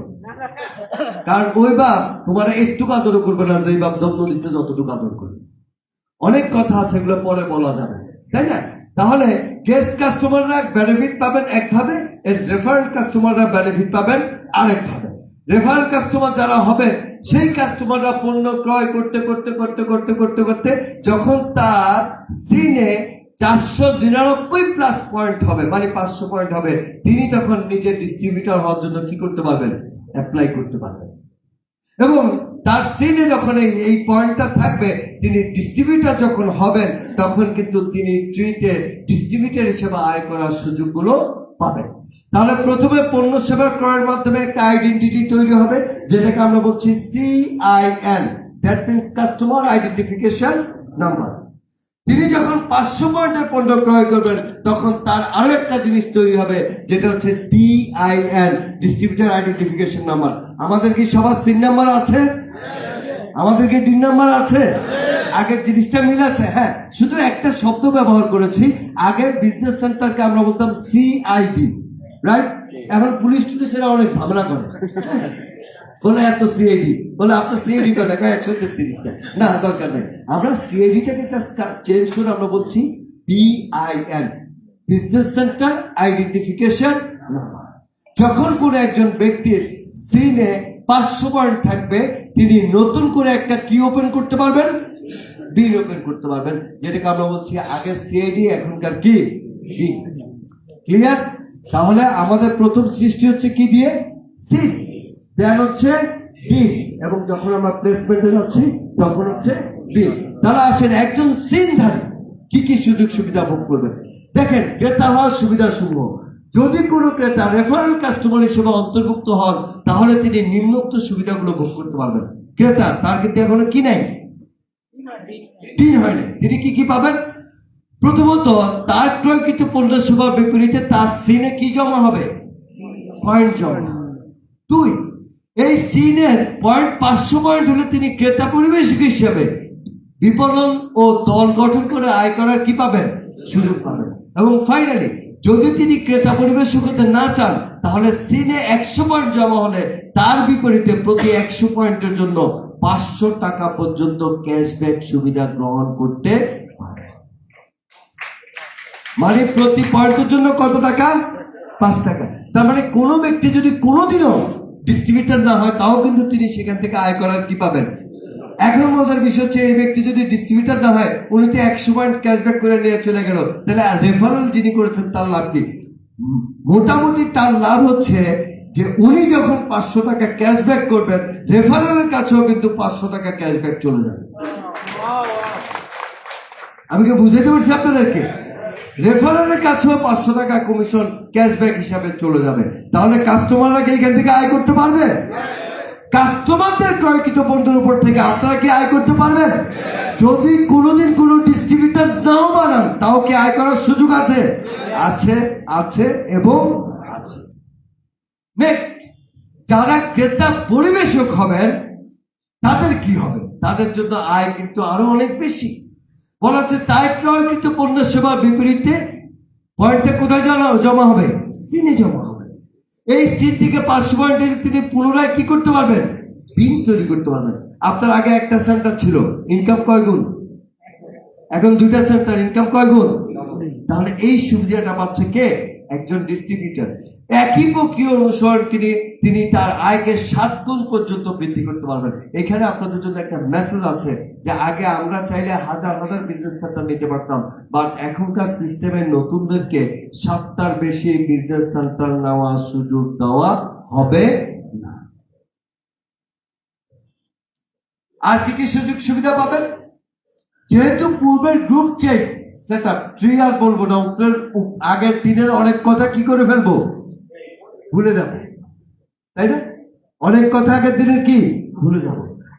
কারণ ওই বাপ তোমার একটুকু আদর করবে না যে বাপ যত্ন দিচ্ছে যতটুকু আদর করবে। অনেক কথা আছে, এগুলো পরে বলা যাবে, তাই না? তাহলে গেস্ট কাস্টমাররা বেনিফিট পাবেন একভাবে, এর রেফারেল কাস্টমাররা বেনিফিট পাবেন আরেকভাবে। রেফারেল কাস্টমার যারা হবে, সেই কাস্টমাররা পণ্য ক্রয় করতে যখন তার সিনে 499 প্লাস পয়েন্ট হবে, মানে 500 পয়েন্ট হবে, তিনি তখন নিজের ডিস্ট্রিবিউটর হওয়ার জন্য কি করতে পারবেন? অ্যাপ্লাই করতে পারবেন। এবং তার সিনে যখন এই পয়েন্টটা থাকবে, তিনি ডিস্ট্রিবিউটর যখন হবেন তখন কিন্তু তিনি ট্রিতে ডিস্ট্রিবিউটর হিসেবে আয় করার সুযোগগুলো পাবেন। তাহলে প্রথমে পণ্য সেবা ক্রয়ের মাধ্যমে একটা আইডেন্টিটি তৈরি হবে, যেটাকে আমরা বলছি CIN, that means customer identification number. তিনি যখন 500 পয়েন্টের পণ্য ক্রয় করবেন তখন তার আরো একটা জিনিস তৈরি হবে, যেটা হচ্ছে DIN, ডিস্ট্রিবিউটর আইডেন্টিফিকেশন নাম্বার। আমাদের কি সবার সিন নাম্বার আছে? আমাদের কি ডিন নাম্বার আছে? আগের জিনিসটা মিল আছে? হ্যাঁ, শুধু একটা শব্দ ব্যবহার করেছি। আগের বিজনেস সেন্টারকে আমরা বলতাম CID, রাইট? এখন পুলিশ টুলিশেরা অনেক ঝামেলা করে, বলে এত সিআইডি, বলে আপনার সিআইডি কত টাকা? 133টা। না, দরকার নেই, আমরা সিআইডিটাকে জাস্ট চেঞ্জ করে আমরা বলছি BIN, business centre identification number. যখন কোন একজন ব্যক্তির সিনে 500 পয়েন্ট থাকবে, তিনি নতুন করে একটা কি ওপেন করতে পারবেন? বিল ওপেন করতে পারবেন, যেটাকে আমরা বলছি আগে সিআইডি, এখনকার কি বি। ক্লিয়ার? তাহলে আমাদের প্রথম সৃষ্টি হচ্ছে কি দিয়ে? সি, দেন হচ্ছে ডি, এবং যখন আমরা প্লেসমেন্টে যাচ্ছি তখন হচ্ছে বি। তাহলে আসেন একজন সিনধারী কি কি সুযোগ সুবিধা ভোগ করবেন। দেখেন, ক্রেতা হওয়ার সুবিধা সমূহ, যদি কোনো ক্রেতা রেফারেল কাস্টমার হিসেবে অন্তর্ভুক্ত হন, তাহলে তিনি নিম্নোক্ত সুবিধাগুলো ভোগ করতে পারবেন। ক্রেতা, তার কিন্তু এখনো কি নাই? তিন হয়নি। তিনি কি কি পাবেন? প্রথমত, তার ক্রয়কৃত পণ্য সেবার বিপরীতে তার সিনে কি জমা হবে? পয়েন্ট জমা। দুই, এই সিনের পয়েন্ট 500 পয়েন্ট হলে তিনি ক্রেতা পরিবেশক হিসেবে বিপণন ও দল গঠন করে আয় করার কি পাবেন? সুযোগ পাবেন। এবং ফাইনালি, যদি তিনি ক্রেতা পরিবেশক হতে না চান, তাহলে সিনে 100 পয়েন্ট জমা হলে তার বিপরীতে প্রতি 100 পয়েন্টের জন্য 500 টাকা পর্যন্ত ক্যাশব্যাক সুবিধা গ্রহণ করতে পারে। মানে প্রতি পয়েন্টের জন্য কত টাকা? 5 টাকা। তার মানে কোনো ব্যক্তি যদি কোনোদিনও ডিস্ট্রিবিউটর না হয়, তাও কিন্তু তিনি সেখান থেকে আয় করার কি পাবেন? এখন মজার বিষয় হচ্ছে, এই ব্যক্তি যদি ডিস্ট্রিবিউটর না হয়, উনি তো 100 পয়েন্ট ক্যাশব্যাক করে নিয়ে চলে গেল, তাহলে রেফারেল যিনি করেছেন তার লাভ কি? মোটামুটি তার লাভ হচ্ছে যে উনি যখন 500 টাকা ক্যাশব্যাক করবেন, রেফারেলের কাছেও কিন্তু 500 টাকা ক্যাশব্যাক চলে যাবে। আমি কি বুঝাতে পারছি আপনাদেরকে? রেফারেলের কাছেও 500 টাকা কমিশন ক্যাশব্যাক হিসাবে চলে যাবে। তাহলে কাস্টমাররা কি এখান থেকে আয় করতে পারবে? কাস্টমারদের ক্রয়কৃত পণ্যের উপর থেকে আপনারা কি আয় করতে পারবেন? যদি কোনোদিন কোনো ডিস্ট্রিবিউটর নাও বানান, তাও কি আয় করার সুযোগ আছে? আছে, আছে এবং আছে। নেক্সট, যারা ক্রেতা পরিবেশক হবেন তাদের কি হবে? তাদের জন্য আয় কিন্তু আরো অনেক বেশি। বলা হচ্ছে তাই ক্রয়কৃত পণ্য সেবার বিপরীতে পয়েন্টটা কোথায় জমা হবে? সিনে জমা হবে। এই সিন থেকে 500 পয়েন্টের তিনি পুনরায় কি করতে পারবেন? বিল তৈরি করতে পারবেন। আপনার আগে একটা সেন্টার ছিল, ইনকাম কয় গুণ? এখন 2টা সেন্টার, ইনকাম কয় গুণ? তাহলে এই সুবিধাটা পাচ্ছে কে? একজন ডিস্ট্রিবিউটর। একই প্রক্রিয়া অনুসরণ তিনি তার আয়কে 7 গুণ পর্যন্ত বৃদ্ধি করতে পারবেন। এখানে আপনাদের জন্য একটা মেসেজ আছে যে আগে আমরা চাইলে হাজার হাজার বিজনেস সেন্টার নিতে পারতাম, বাট এখনকার সিস্টেমে নতুনদেরকে 7টার বেশি বিজনেস সেন্টার নেওয়ার সুযোগ দেওয়া হবে না। আর কি কি সুযোগ সুবিধা পাবেন? যেহেতু পূর্বের গ্রুপ চেক সেটআপ 3 আর বলবো না, আগের 3-এর অনেক কথা কি করে ফেলবো? ভুলে যাব, তাই না? অনেক কথা আগের দিনের কি ভুলে যাব।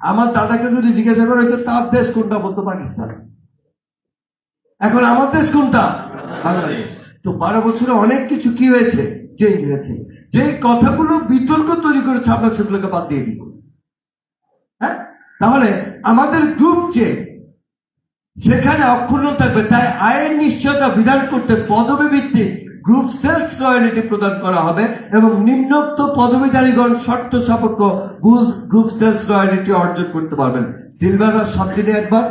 আমার দাদাকে যদি জিজ্ঞাসা করা হয়েছে তার দেশ কোনটা, বলতো পাকিস্তান। এখন আমার দেশ কোনটা? বাংলাদেশ। তো 12 বছরে অনেক কিছু কি হয়েছে? চেঞ্জ হয়েছে। যে কথাগুলো বিতর্ক তৈরি করেছে, আমরা সেগুলোকে বাদ দিয়ে দিব। হ্যাঁ, তাহলে আমাদের গ্রুপ চেক সেখানে অক্ষুণ্ণ থাকবে। তাই আয়ের নিশ্চয়তা বিধান করতে পদবি ভিত্তিক গ্রুপ সেলস রয়্যালিটি প্রদান করা হবে এবং নিম্নোক্ত পদবীধারীগণ শর্ত সাপেক্ষ গ্রুপ সেলস রয়্যালিটি অর্জন করতে পারবেন। সিলভাররা 7 দিনে একবার,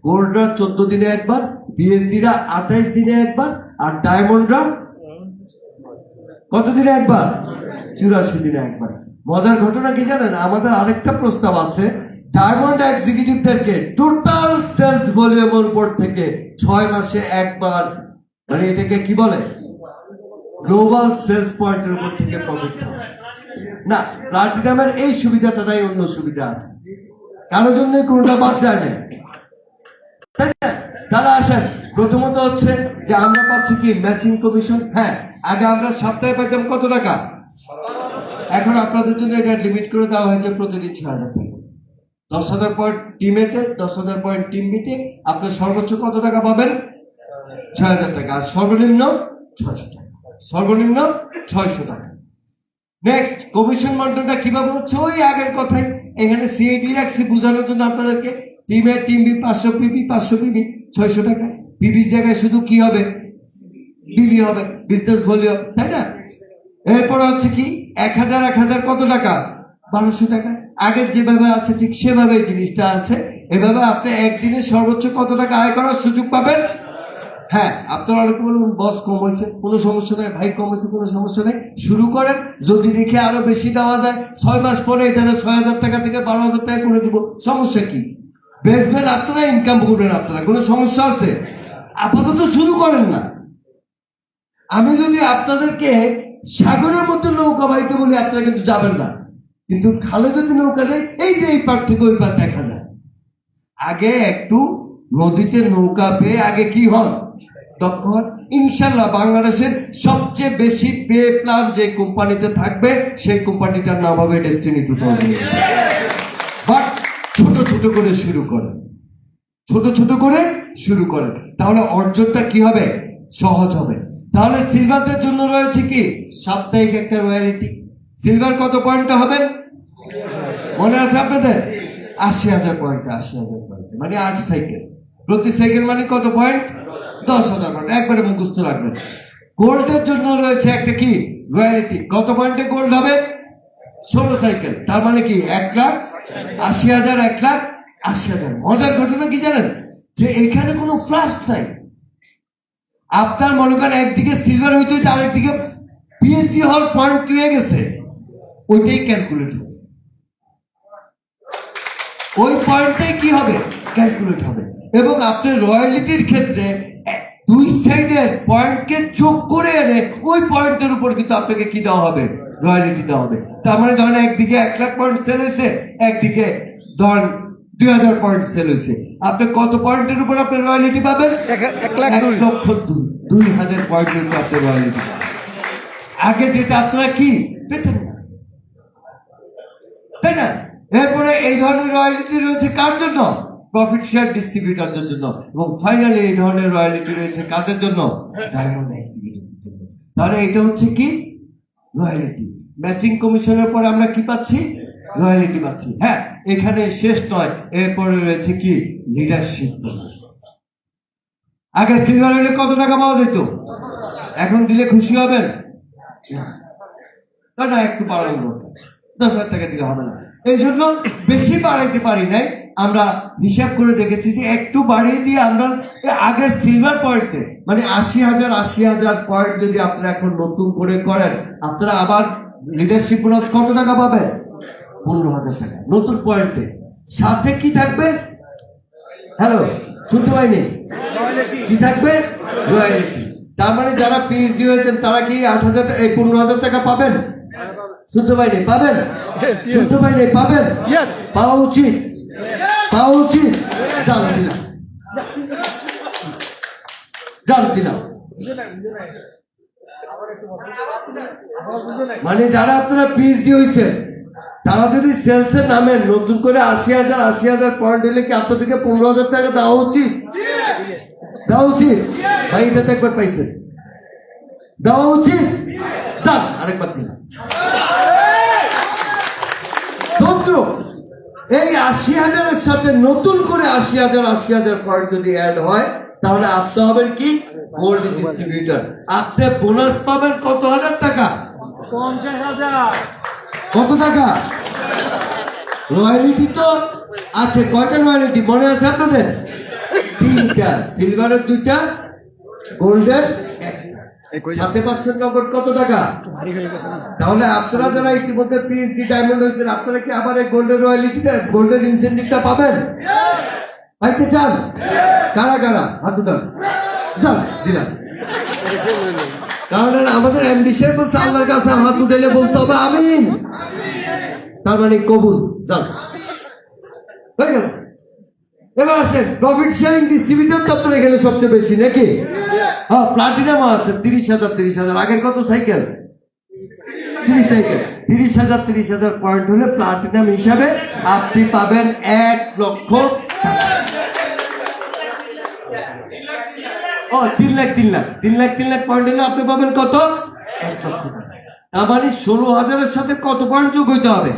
গোল্ডরা 14 দিনে একবার, পিএইচডিরা 28 দিনে একবার, আর ডায়মন্ডরা কত দিনে একবার? 84 দিনে একবার। মজার ঘটনা কি জানেন? আমাদের আরেকটা প্রস্তাব আছে, ডায়মন্ড এক্সিকিউটিভদেরকে টোটাল সেলস ভলিউমের উপর থেকে 6 মাসে একবার, মানে এটাকে কি বলে, গ্লোবাল সেলস পয়েন্টের উপর থেকে প্রফিট না। প্লাটিনামের এই সুবিধাটা নাই, অন্য সুবিধা আছে, কারোর জন্য কোনটা বাদ যায় না, তাই না? তাহলে আসেন, প্রথমত হচ্ছে যে আমরা পাচ্ছি কি ম্যাচিং কমিশন। হ্যাঁ, আগে আমরা সপ্তাহে পাইতাম কত টাকা, এখন আপনাদের জন্য এটা লিমিট করে দেওয়া হয়েছে প্রতিদিন 6,000 টাকা। 10,000 পয়েন্ট টিমেটে, 10,000 পয়েন্ট টিম বিটে আপনি সর্বোচ্চ কত টাকা পাবেন? 6,000 টাকা। আর সর্বনিম্ন 600 টাকা, সর্বনিম্ন 600 টাকা। নেক্সট, কমিশন বন্টনটা কিভাবে হচ্ছে? ওই আগের কথাই, এখানে সিএডি রাখছি বোঝানোর জন্য আপনাদেরকে। টিমের টিম বি 500 পিবি, 500 পিবি 600 টাকা। পিবির জায়গায় শুধু কি হবে? বিবি হবে, বিজনেস ভলিউম, তাই না? এরপর হচ্ছে কি 1000 কত টাকা? 1200 টাকা। আগের যেভাবে আছে ঠিক সেভাবে জিনিসটা আছে। এভাবে আপনি একদিনে সর্বোচ্চ কত টাকা আয় করার সুযোগ পাবেন। হ্যাঁ, আপনারা অনেকে বলবেন বস কম হয়েছে, কোনো সমস্যা নেই, ভাই কম হয়েছে, কোনো সমস্যা নেই, শুরু করেন। যদি দেখে আরো বেশি দেওয়া যায়, 6 মাস পরে এটা 6,000 টাকা থেকে 12,000 টাকা করে দিব, সমস্যা কি? বেচবেন আপনারা, ইনকাম করবেন আপনারা, কোনো সমস্যা আছে? আপাতত শুরু করেন না। আমি যদি আপনাদেরকে সাগরের মধ্যে নৌকা বাইতে বলি, আপনারা কিন্তু যাবেন না। কিন্তু খালে যদি নৌকা দেয়, এই যে এই পার থেকে ওই পার দেখা যায়। আগে একটু নদীতে নৌকা পেয়ে আগে কি হন, দক্ষ হন। ইনশাল্লাহ বাংলাদেশের সবচেয়ে বেশি পে প্ল্যান যে কোম্পানিতে থাকবে, সেই কোম্পানিটার নাম হবে ডেস্টিনি 2000। বাট ছোট ছোট করে শুরু করেন, ছোট ছোট করে শুরু করেন, তাহলে অর্জনটা কি হবে, সহজ হবে। তাহলে সিলভারদের জন্য রয়েছে কি সাপ্তাহিক একটা রয়্যালিটি। সিলভার কত পয়েন্টে হবে মনে আছে আপনাদের? 80,000 পয়েন্ট, 80,000 পয়েন্ট মানে 8 সাইকেল, প্রতি সাইকেল মানে কত পয়েন্ট, 10,000 পয়েন্ট, একবারে মুখস্থ রাখবেন। গোল্ডের জন্য রয়েছে একটা কি রয়্যালিটি, কত পয়েন্টে গোল্ড হবে, 16 সাইকেল, তার মানে কি 1,80,000, 1,80,000। মজার ঘটনা কি জানেন, যে এখানে কোনো ফ্লাশ নাই। আপনার মনে করেন একদিকে সিলভার হইতে হইতে আরেকদিকে পিএইচডি হওয়ার পয়েন্ট কি হয়ে গেছে, ওইটাই ক্যালকুলেট হবে, ওই পয়েন্টটাই কি হবে, ক্যালকুলেট হবে। এবং আপনার রয়্যালিটির ক্ষেত্রে দুই সাইডের পয়েন্টকে যোগ করে এনে ওই পয়েন্টের উপর কিন্তু আপনাকে কি দেওয়া হবে, রয়্যালিটি দেওয়া হবে। তার মানে ধরেন একদিকে 1,00,000 পয়েন্ট সেল হয়েছে, একদিকে ধরেন 2,000 পয়েন্ট সেল হয়েছে, আপনি কত পয়েন্টের উপর আপনি রয়্যালিটি পাবেন, 1,02,000 পয়েন্টের উপর আপনি রয়্যালিটি। আগে যেটা আপনারা কি পেতেন না, তাই না? এরপরে এই ধরনের রয়্যালিটি রয়েছে কার জন্য, প্রফিট শেয়ার ডিস্ট্রিবিউটরদের জন্য। এবং ফাইনালি এই ধরনের রয়্যালিটি রয়েছে কাদের জন্য, ডায়মন্ড এক্সিকিউটিভের জন্য। তাহলে এটা হচ্ছে কি রয়্যালিটি। ম্যাচিং কমিশনের পরে আমরা কি পাচ্ছি, রয়্যালিটি পাচ্ছি। হ্যাঁ, এখানে শেষ নয়, এরপরে রয়েছে কি লিডারশিপ বোনাস। আগে সিলভার হলে কত টাকা পাওয়া যেত, এখন দিলে খুশি হবেন তাই না, একটু বাড়ানো দরকার, 10,000 টাকা দিলে হবে না। এই জন্য বেশি বাড়াইতে পারি নাই, আমরা হিসাব করে দেখেছি যে একটু বাড়িয়ে দিয়ে আমরা আগের সিলভার পয়েন্টে মানে 80,000 পয়েন্ট যদি আপনারা এখন নতুন করে করেন, আপনারা আবার লিডারশিপ বোনাস কত টাকা পাবেন, 15,000 টাকা নতুন পয়েন্টে। সাথে কি থাকবে, হ্যালো শুনতে পাইনি, কি থাকবে, রয়্যালিটি। তার মানে যারা পিএইচডি হয়েছেন তারা কি 8,000 এই 15,000 টাকা পাবেন, শুনতে পাইনি, পাবেন, শুনতে পাইনি, পাবেন, পাওয়া উচিত, পাওয়া উচিত। জান দিলাম, জান দিলাম। মানে যারা আপনারা পিএইচডি হয়েছেন তারা যদি সেলসে নামেন, নতুন করে 80,000 পয়েন্ট হলে কি আপনাদেরকে 15,000 টাকা দেওয়া উচিত, দেওয়া উচিত ভাই? এটা তো একবার পাইছেন, দেওয়া উচিত। যান আরেকবার দিলাম। এই 80,000-এর সাথে নতুন করে 80,000 পয়েন্ট যদি অ্যাড হয়, তাহলে আপনি হবেন কি গোল্ড ডিস্ট্রিবিউটর। আপনি বোনাস পাবেন কত হাজার টাকা, 50,000। কত টাকা রয়্যালিটি তো আছে। কয়টা রয়্যালিটি মনে আছে আপনাদের? 3টা, সিলভারের 2টা, গোল্ডের 1টা। সাথে পাচ্ছেন নগদ কত টাকা। তাহলে আপনারা যারা ইতিমধ্যে পিএইচডি ডায়মন্ড হয়েছেন, আপনারা কি আবার এই গোল্ডের রয়্যালিটিটা, গোল্ডের ইনসেন্টিভটা পাবেন, পাইতে চান? কারা কারা হাত উঠান, যান দিলাম। কারণ আমাদের এমডি সাহেব বলছে আল্লাহর কাছে হাত উঠাইলে বলতে হবে আমিন, তার মানে কবুল। যান হয়ে গেল। এবার আসেন প্রফিট শেয়ারিং ডিস্ট্রিবিউটর তো আপনার এখানে সবচেয়ে বেশি নাকি? হ্যাঁ, প্লাটিনামও আছে 30,000। আগের কত সাইকেল, 30 সাইকেল। 30,000 পয়েন্ট হলে প্লাটিনাম হিসাবে আপনি পাবেন 1 লক্ষ। ও 3 লাখ পয়েন্ট হলে আপনি পাবেন কত, 1 লক্ষ টাকা। তার মানে 16,000-এর সাথে কত পয়েন্ট যোগ হইতে হবে,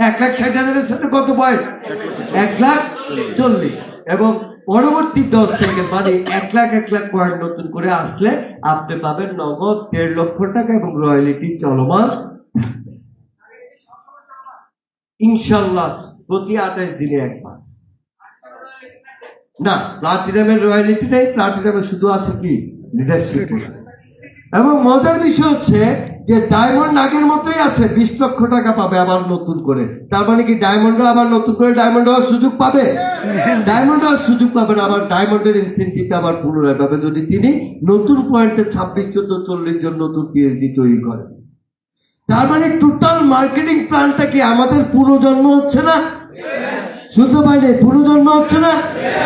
1,60,000-এর সাথে কত পয়েন্ট, 1,40,000। এবং পরবর্তী 10 সেকেন্ড মানে 1,00,000 পয়েন্ট নতুন করে আসলে আপনি পাবেন নগদ 1.5 লক্ষ টাকা এবং রয়্যালিটি চলমান। ইনশাল্লাহ প্রতি 28 দিনে একবার। না, প্লাটিনামের রয়্যালিটি নেই, প্লাটিনামের শুধু আছে কি লিডারশিপ। এবং মজার বিষয় হচ্ছে যে ডায়মন্ড আগের মতোই আছে, 20 লক্ষ টাকা পাবে আবার নতুন করে। তার মানে কি ডায়মন্ডও আবার নতুন করে ডায়মন্ড হওয়ার সুযোগ পাবে? ডায়মন্ড হওয়ার সুযোগ পাবে না, আবার ডায়মন্ডের ইনসেন্টিভটা আবার পুনরায় পাবে যদি তিনি নতুন পয়েন্টে 26, 14, 40 জন নতুন পিএইচডি তৈরি করেন। তার মানে টোটাল মার্কেটিং প্ল্যানটা কি আমাদের পুনর্জন্ম হচ্ছে না? শুনতে পাইনি, পুনর্জন্ম হচ্ছে না?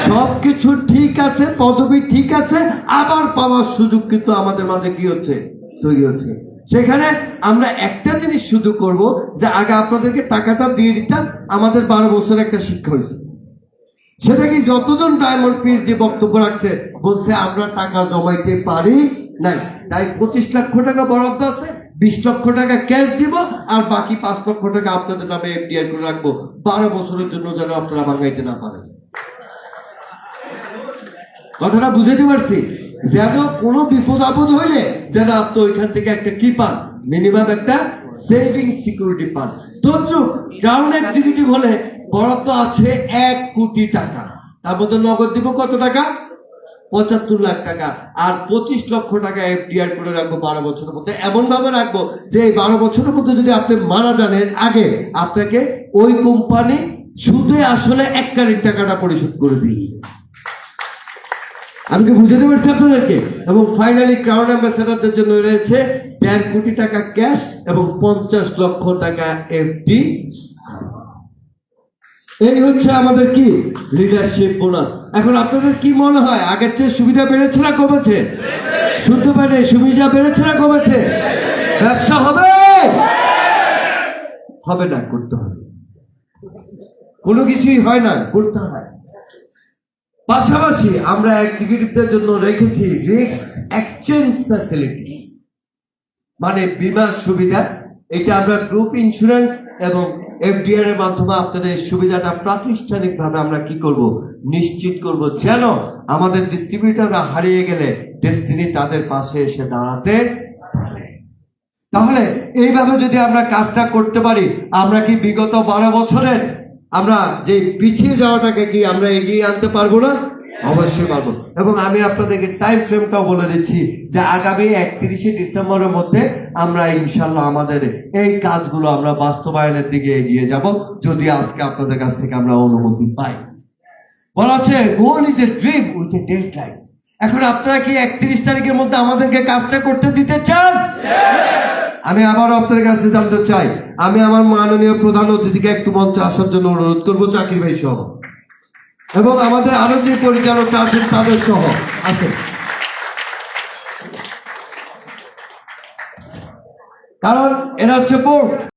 সবকিছু ঠিক আছে, পদবি ঠিক আছে, আবার পাওয়ার সুযোগ কিন্তু আমাদের মাঝে কি হচ্ছে, তৈরি হচ্ছে। সেখানে আমরা একটা জিনিস শুধু করব যে আগে আপনাদেরকে টাকাটা দিয়ে দিতাম, আমাদের 12 বছর একটা শিক্ষা হয়েছে। সেটা কি যতজন ডায়মন্ড পিএইচডি বক্তব্য রাখছে বলছে আমরা টাকা জমাইতে পারি নাই, তাই 25 লক্ষ টাকা বরাদ্দ আছে, 20 লক্ষ টাকা ক্যাশ দিব, আর বাকি 5 লক্ষ টাকা আপনাদের নামে এফডিআর করে রাখবো 12 বছরের জন্য, যেন আপনারা ভাঙাইতে না পারেন। কথাটা বুঝাতে পারছি? যেন কোনো বিপদ আপদ হইলে যেন আপনি ওইখান থেকে একটা কি পান, মিনিমাম একটা সেভিং সিকিউরিটি পান। তদ্রুপ ক্রাউন এক্সিকিউটিভ হলে বরাদ্দ আছে 1 কোটি টাকা, তার মধ্যে নগদ দিব কত টাকা? 75 লাখ টাকা, আর 25 লক্ষ টাকা এফডিআর করে রাখবো 12 বছরের মধ্যে। এমন ভাবে রাখবো যে এই 12 বছরের মধ্যে যদি আপনি মারা যান এর আগে আপনাকে ওই কোম্পানি সুদে আসলে 1 কারির টাকাটা পরিশোধ করে দিই। আমি কি বুঝাতে পারছি আপনাদেরকে? এবং ফাইনালি ক্রাউন অ্যাম্বাসেডরদের জন্য রয়েছে 1.5 কোটি টাকা ক্যাশ এবং 50 লক্ষ টাকা এফডি। এই হচ্ছে আমাদের কি লিডারশিপ বোনাস। এখন আপনাদের কি মনে হয় আগের চেয়ে সুবিধা বেড়েছে না কমেছে? শুনতে পারে, সুবিধা বেড়েছে না কমেছে? ব্যবসা হবে? হবে না, করতে হবে। কোনো কিছুই হয় না, করতে হয়। পাশাপাশি আমরা এক্সিকিউটিভদের জন্য রেখেছি রিস্ক এক্সচেঞ্জ ফ্যাসিলিটিস, মানে বীমা সুবিধা। এটা আমরা গ্রুপ ইন্স্যুরেন্স এবং এফডিআর এর মাধ্যমে আপনাদের এই সুবিধাটা প্রাতিষ্ঠানিকভাবে আমরা কি করব, নিশ্চিত করব, যেন আমাদের ডিস্ট্রিবিউটররা হারিয়ে গেলে ডেস্টিনি তাদের পাশে এসে দাঁড়াতে পারে। তাহলে এইভাবে যদি আমরা কাজটা করতে পারি, আমরা কি বিগত 12 বছরের আমরা যে পিছিয়ে যাওয়াটাকে কি আমরা এগিয়ে আনতে পারবো না? অবশ্যই পারবো। এবং আমি আপনাদেরকে টাইম ফ্রেমটাও বলে দিচ্ছি যে আগামী 31শে ডিসেম্বরের মধ্যে আমরা ইনশাল্লাহ আমাদের এই কাজগুলো আমরা বাস্তবায়নের দিকে এগিয়ে যাব, যদি আজকে আপনাদের কাছ থেকে আমরা অনুমতি পাই। বলা হচ্ছে goal is a dream with a deadline. এখন আপনারা কি 31 তারিখের মধ্যে আমাদেরকে কাজটা করতে দিতে চান? আমি আবার আপনাদের কাছে জানতে চাই, আমি আমার মাননীয় প্রধান অতিথিকে একটু মঞ্চে আসার জন্য অনুরোধ করবো, চাকির ভাই সহ, এবং আমাদের আরো যে পরিচালকরা আছেন তাদের সহ আসেন। কারণ এরা হচ্ছে বোর্ড।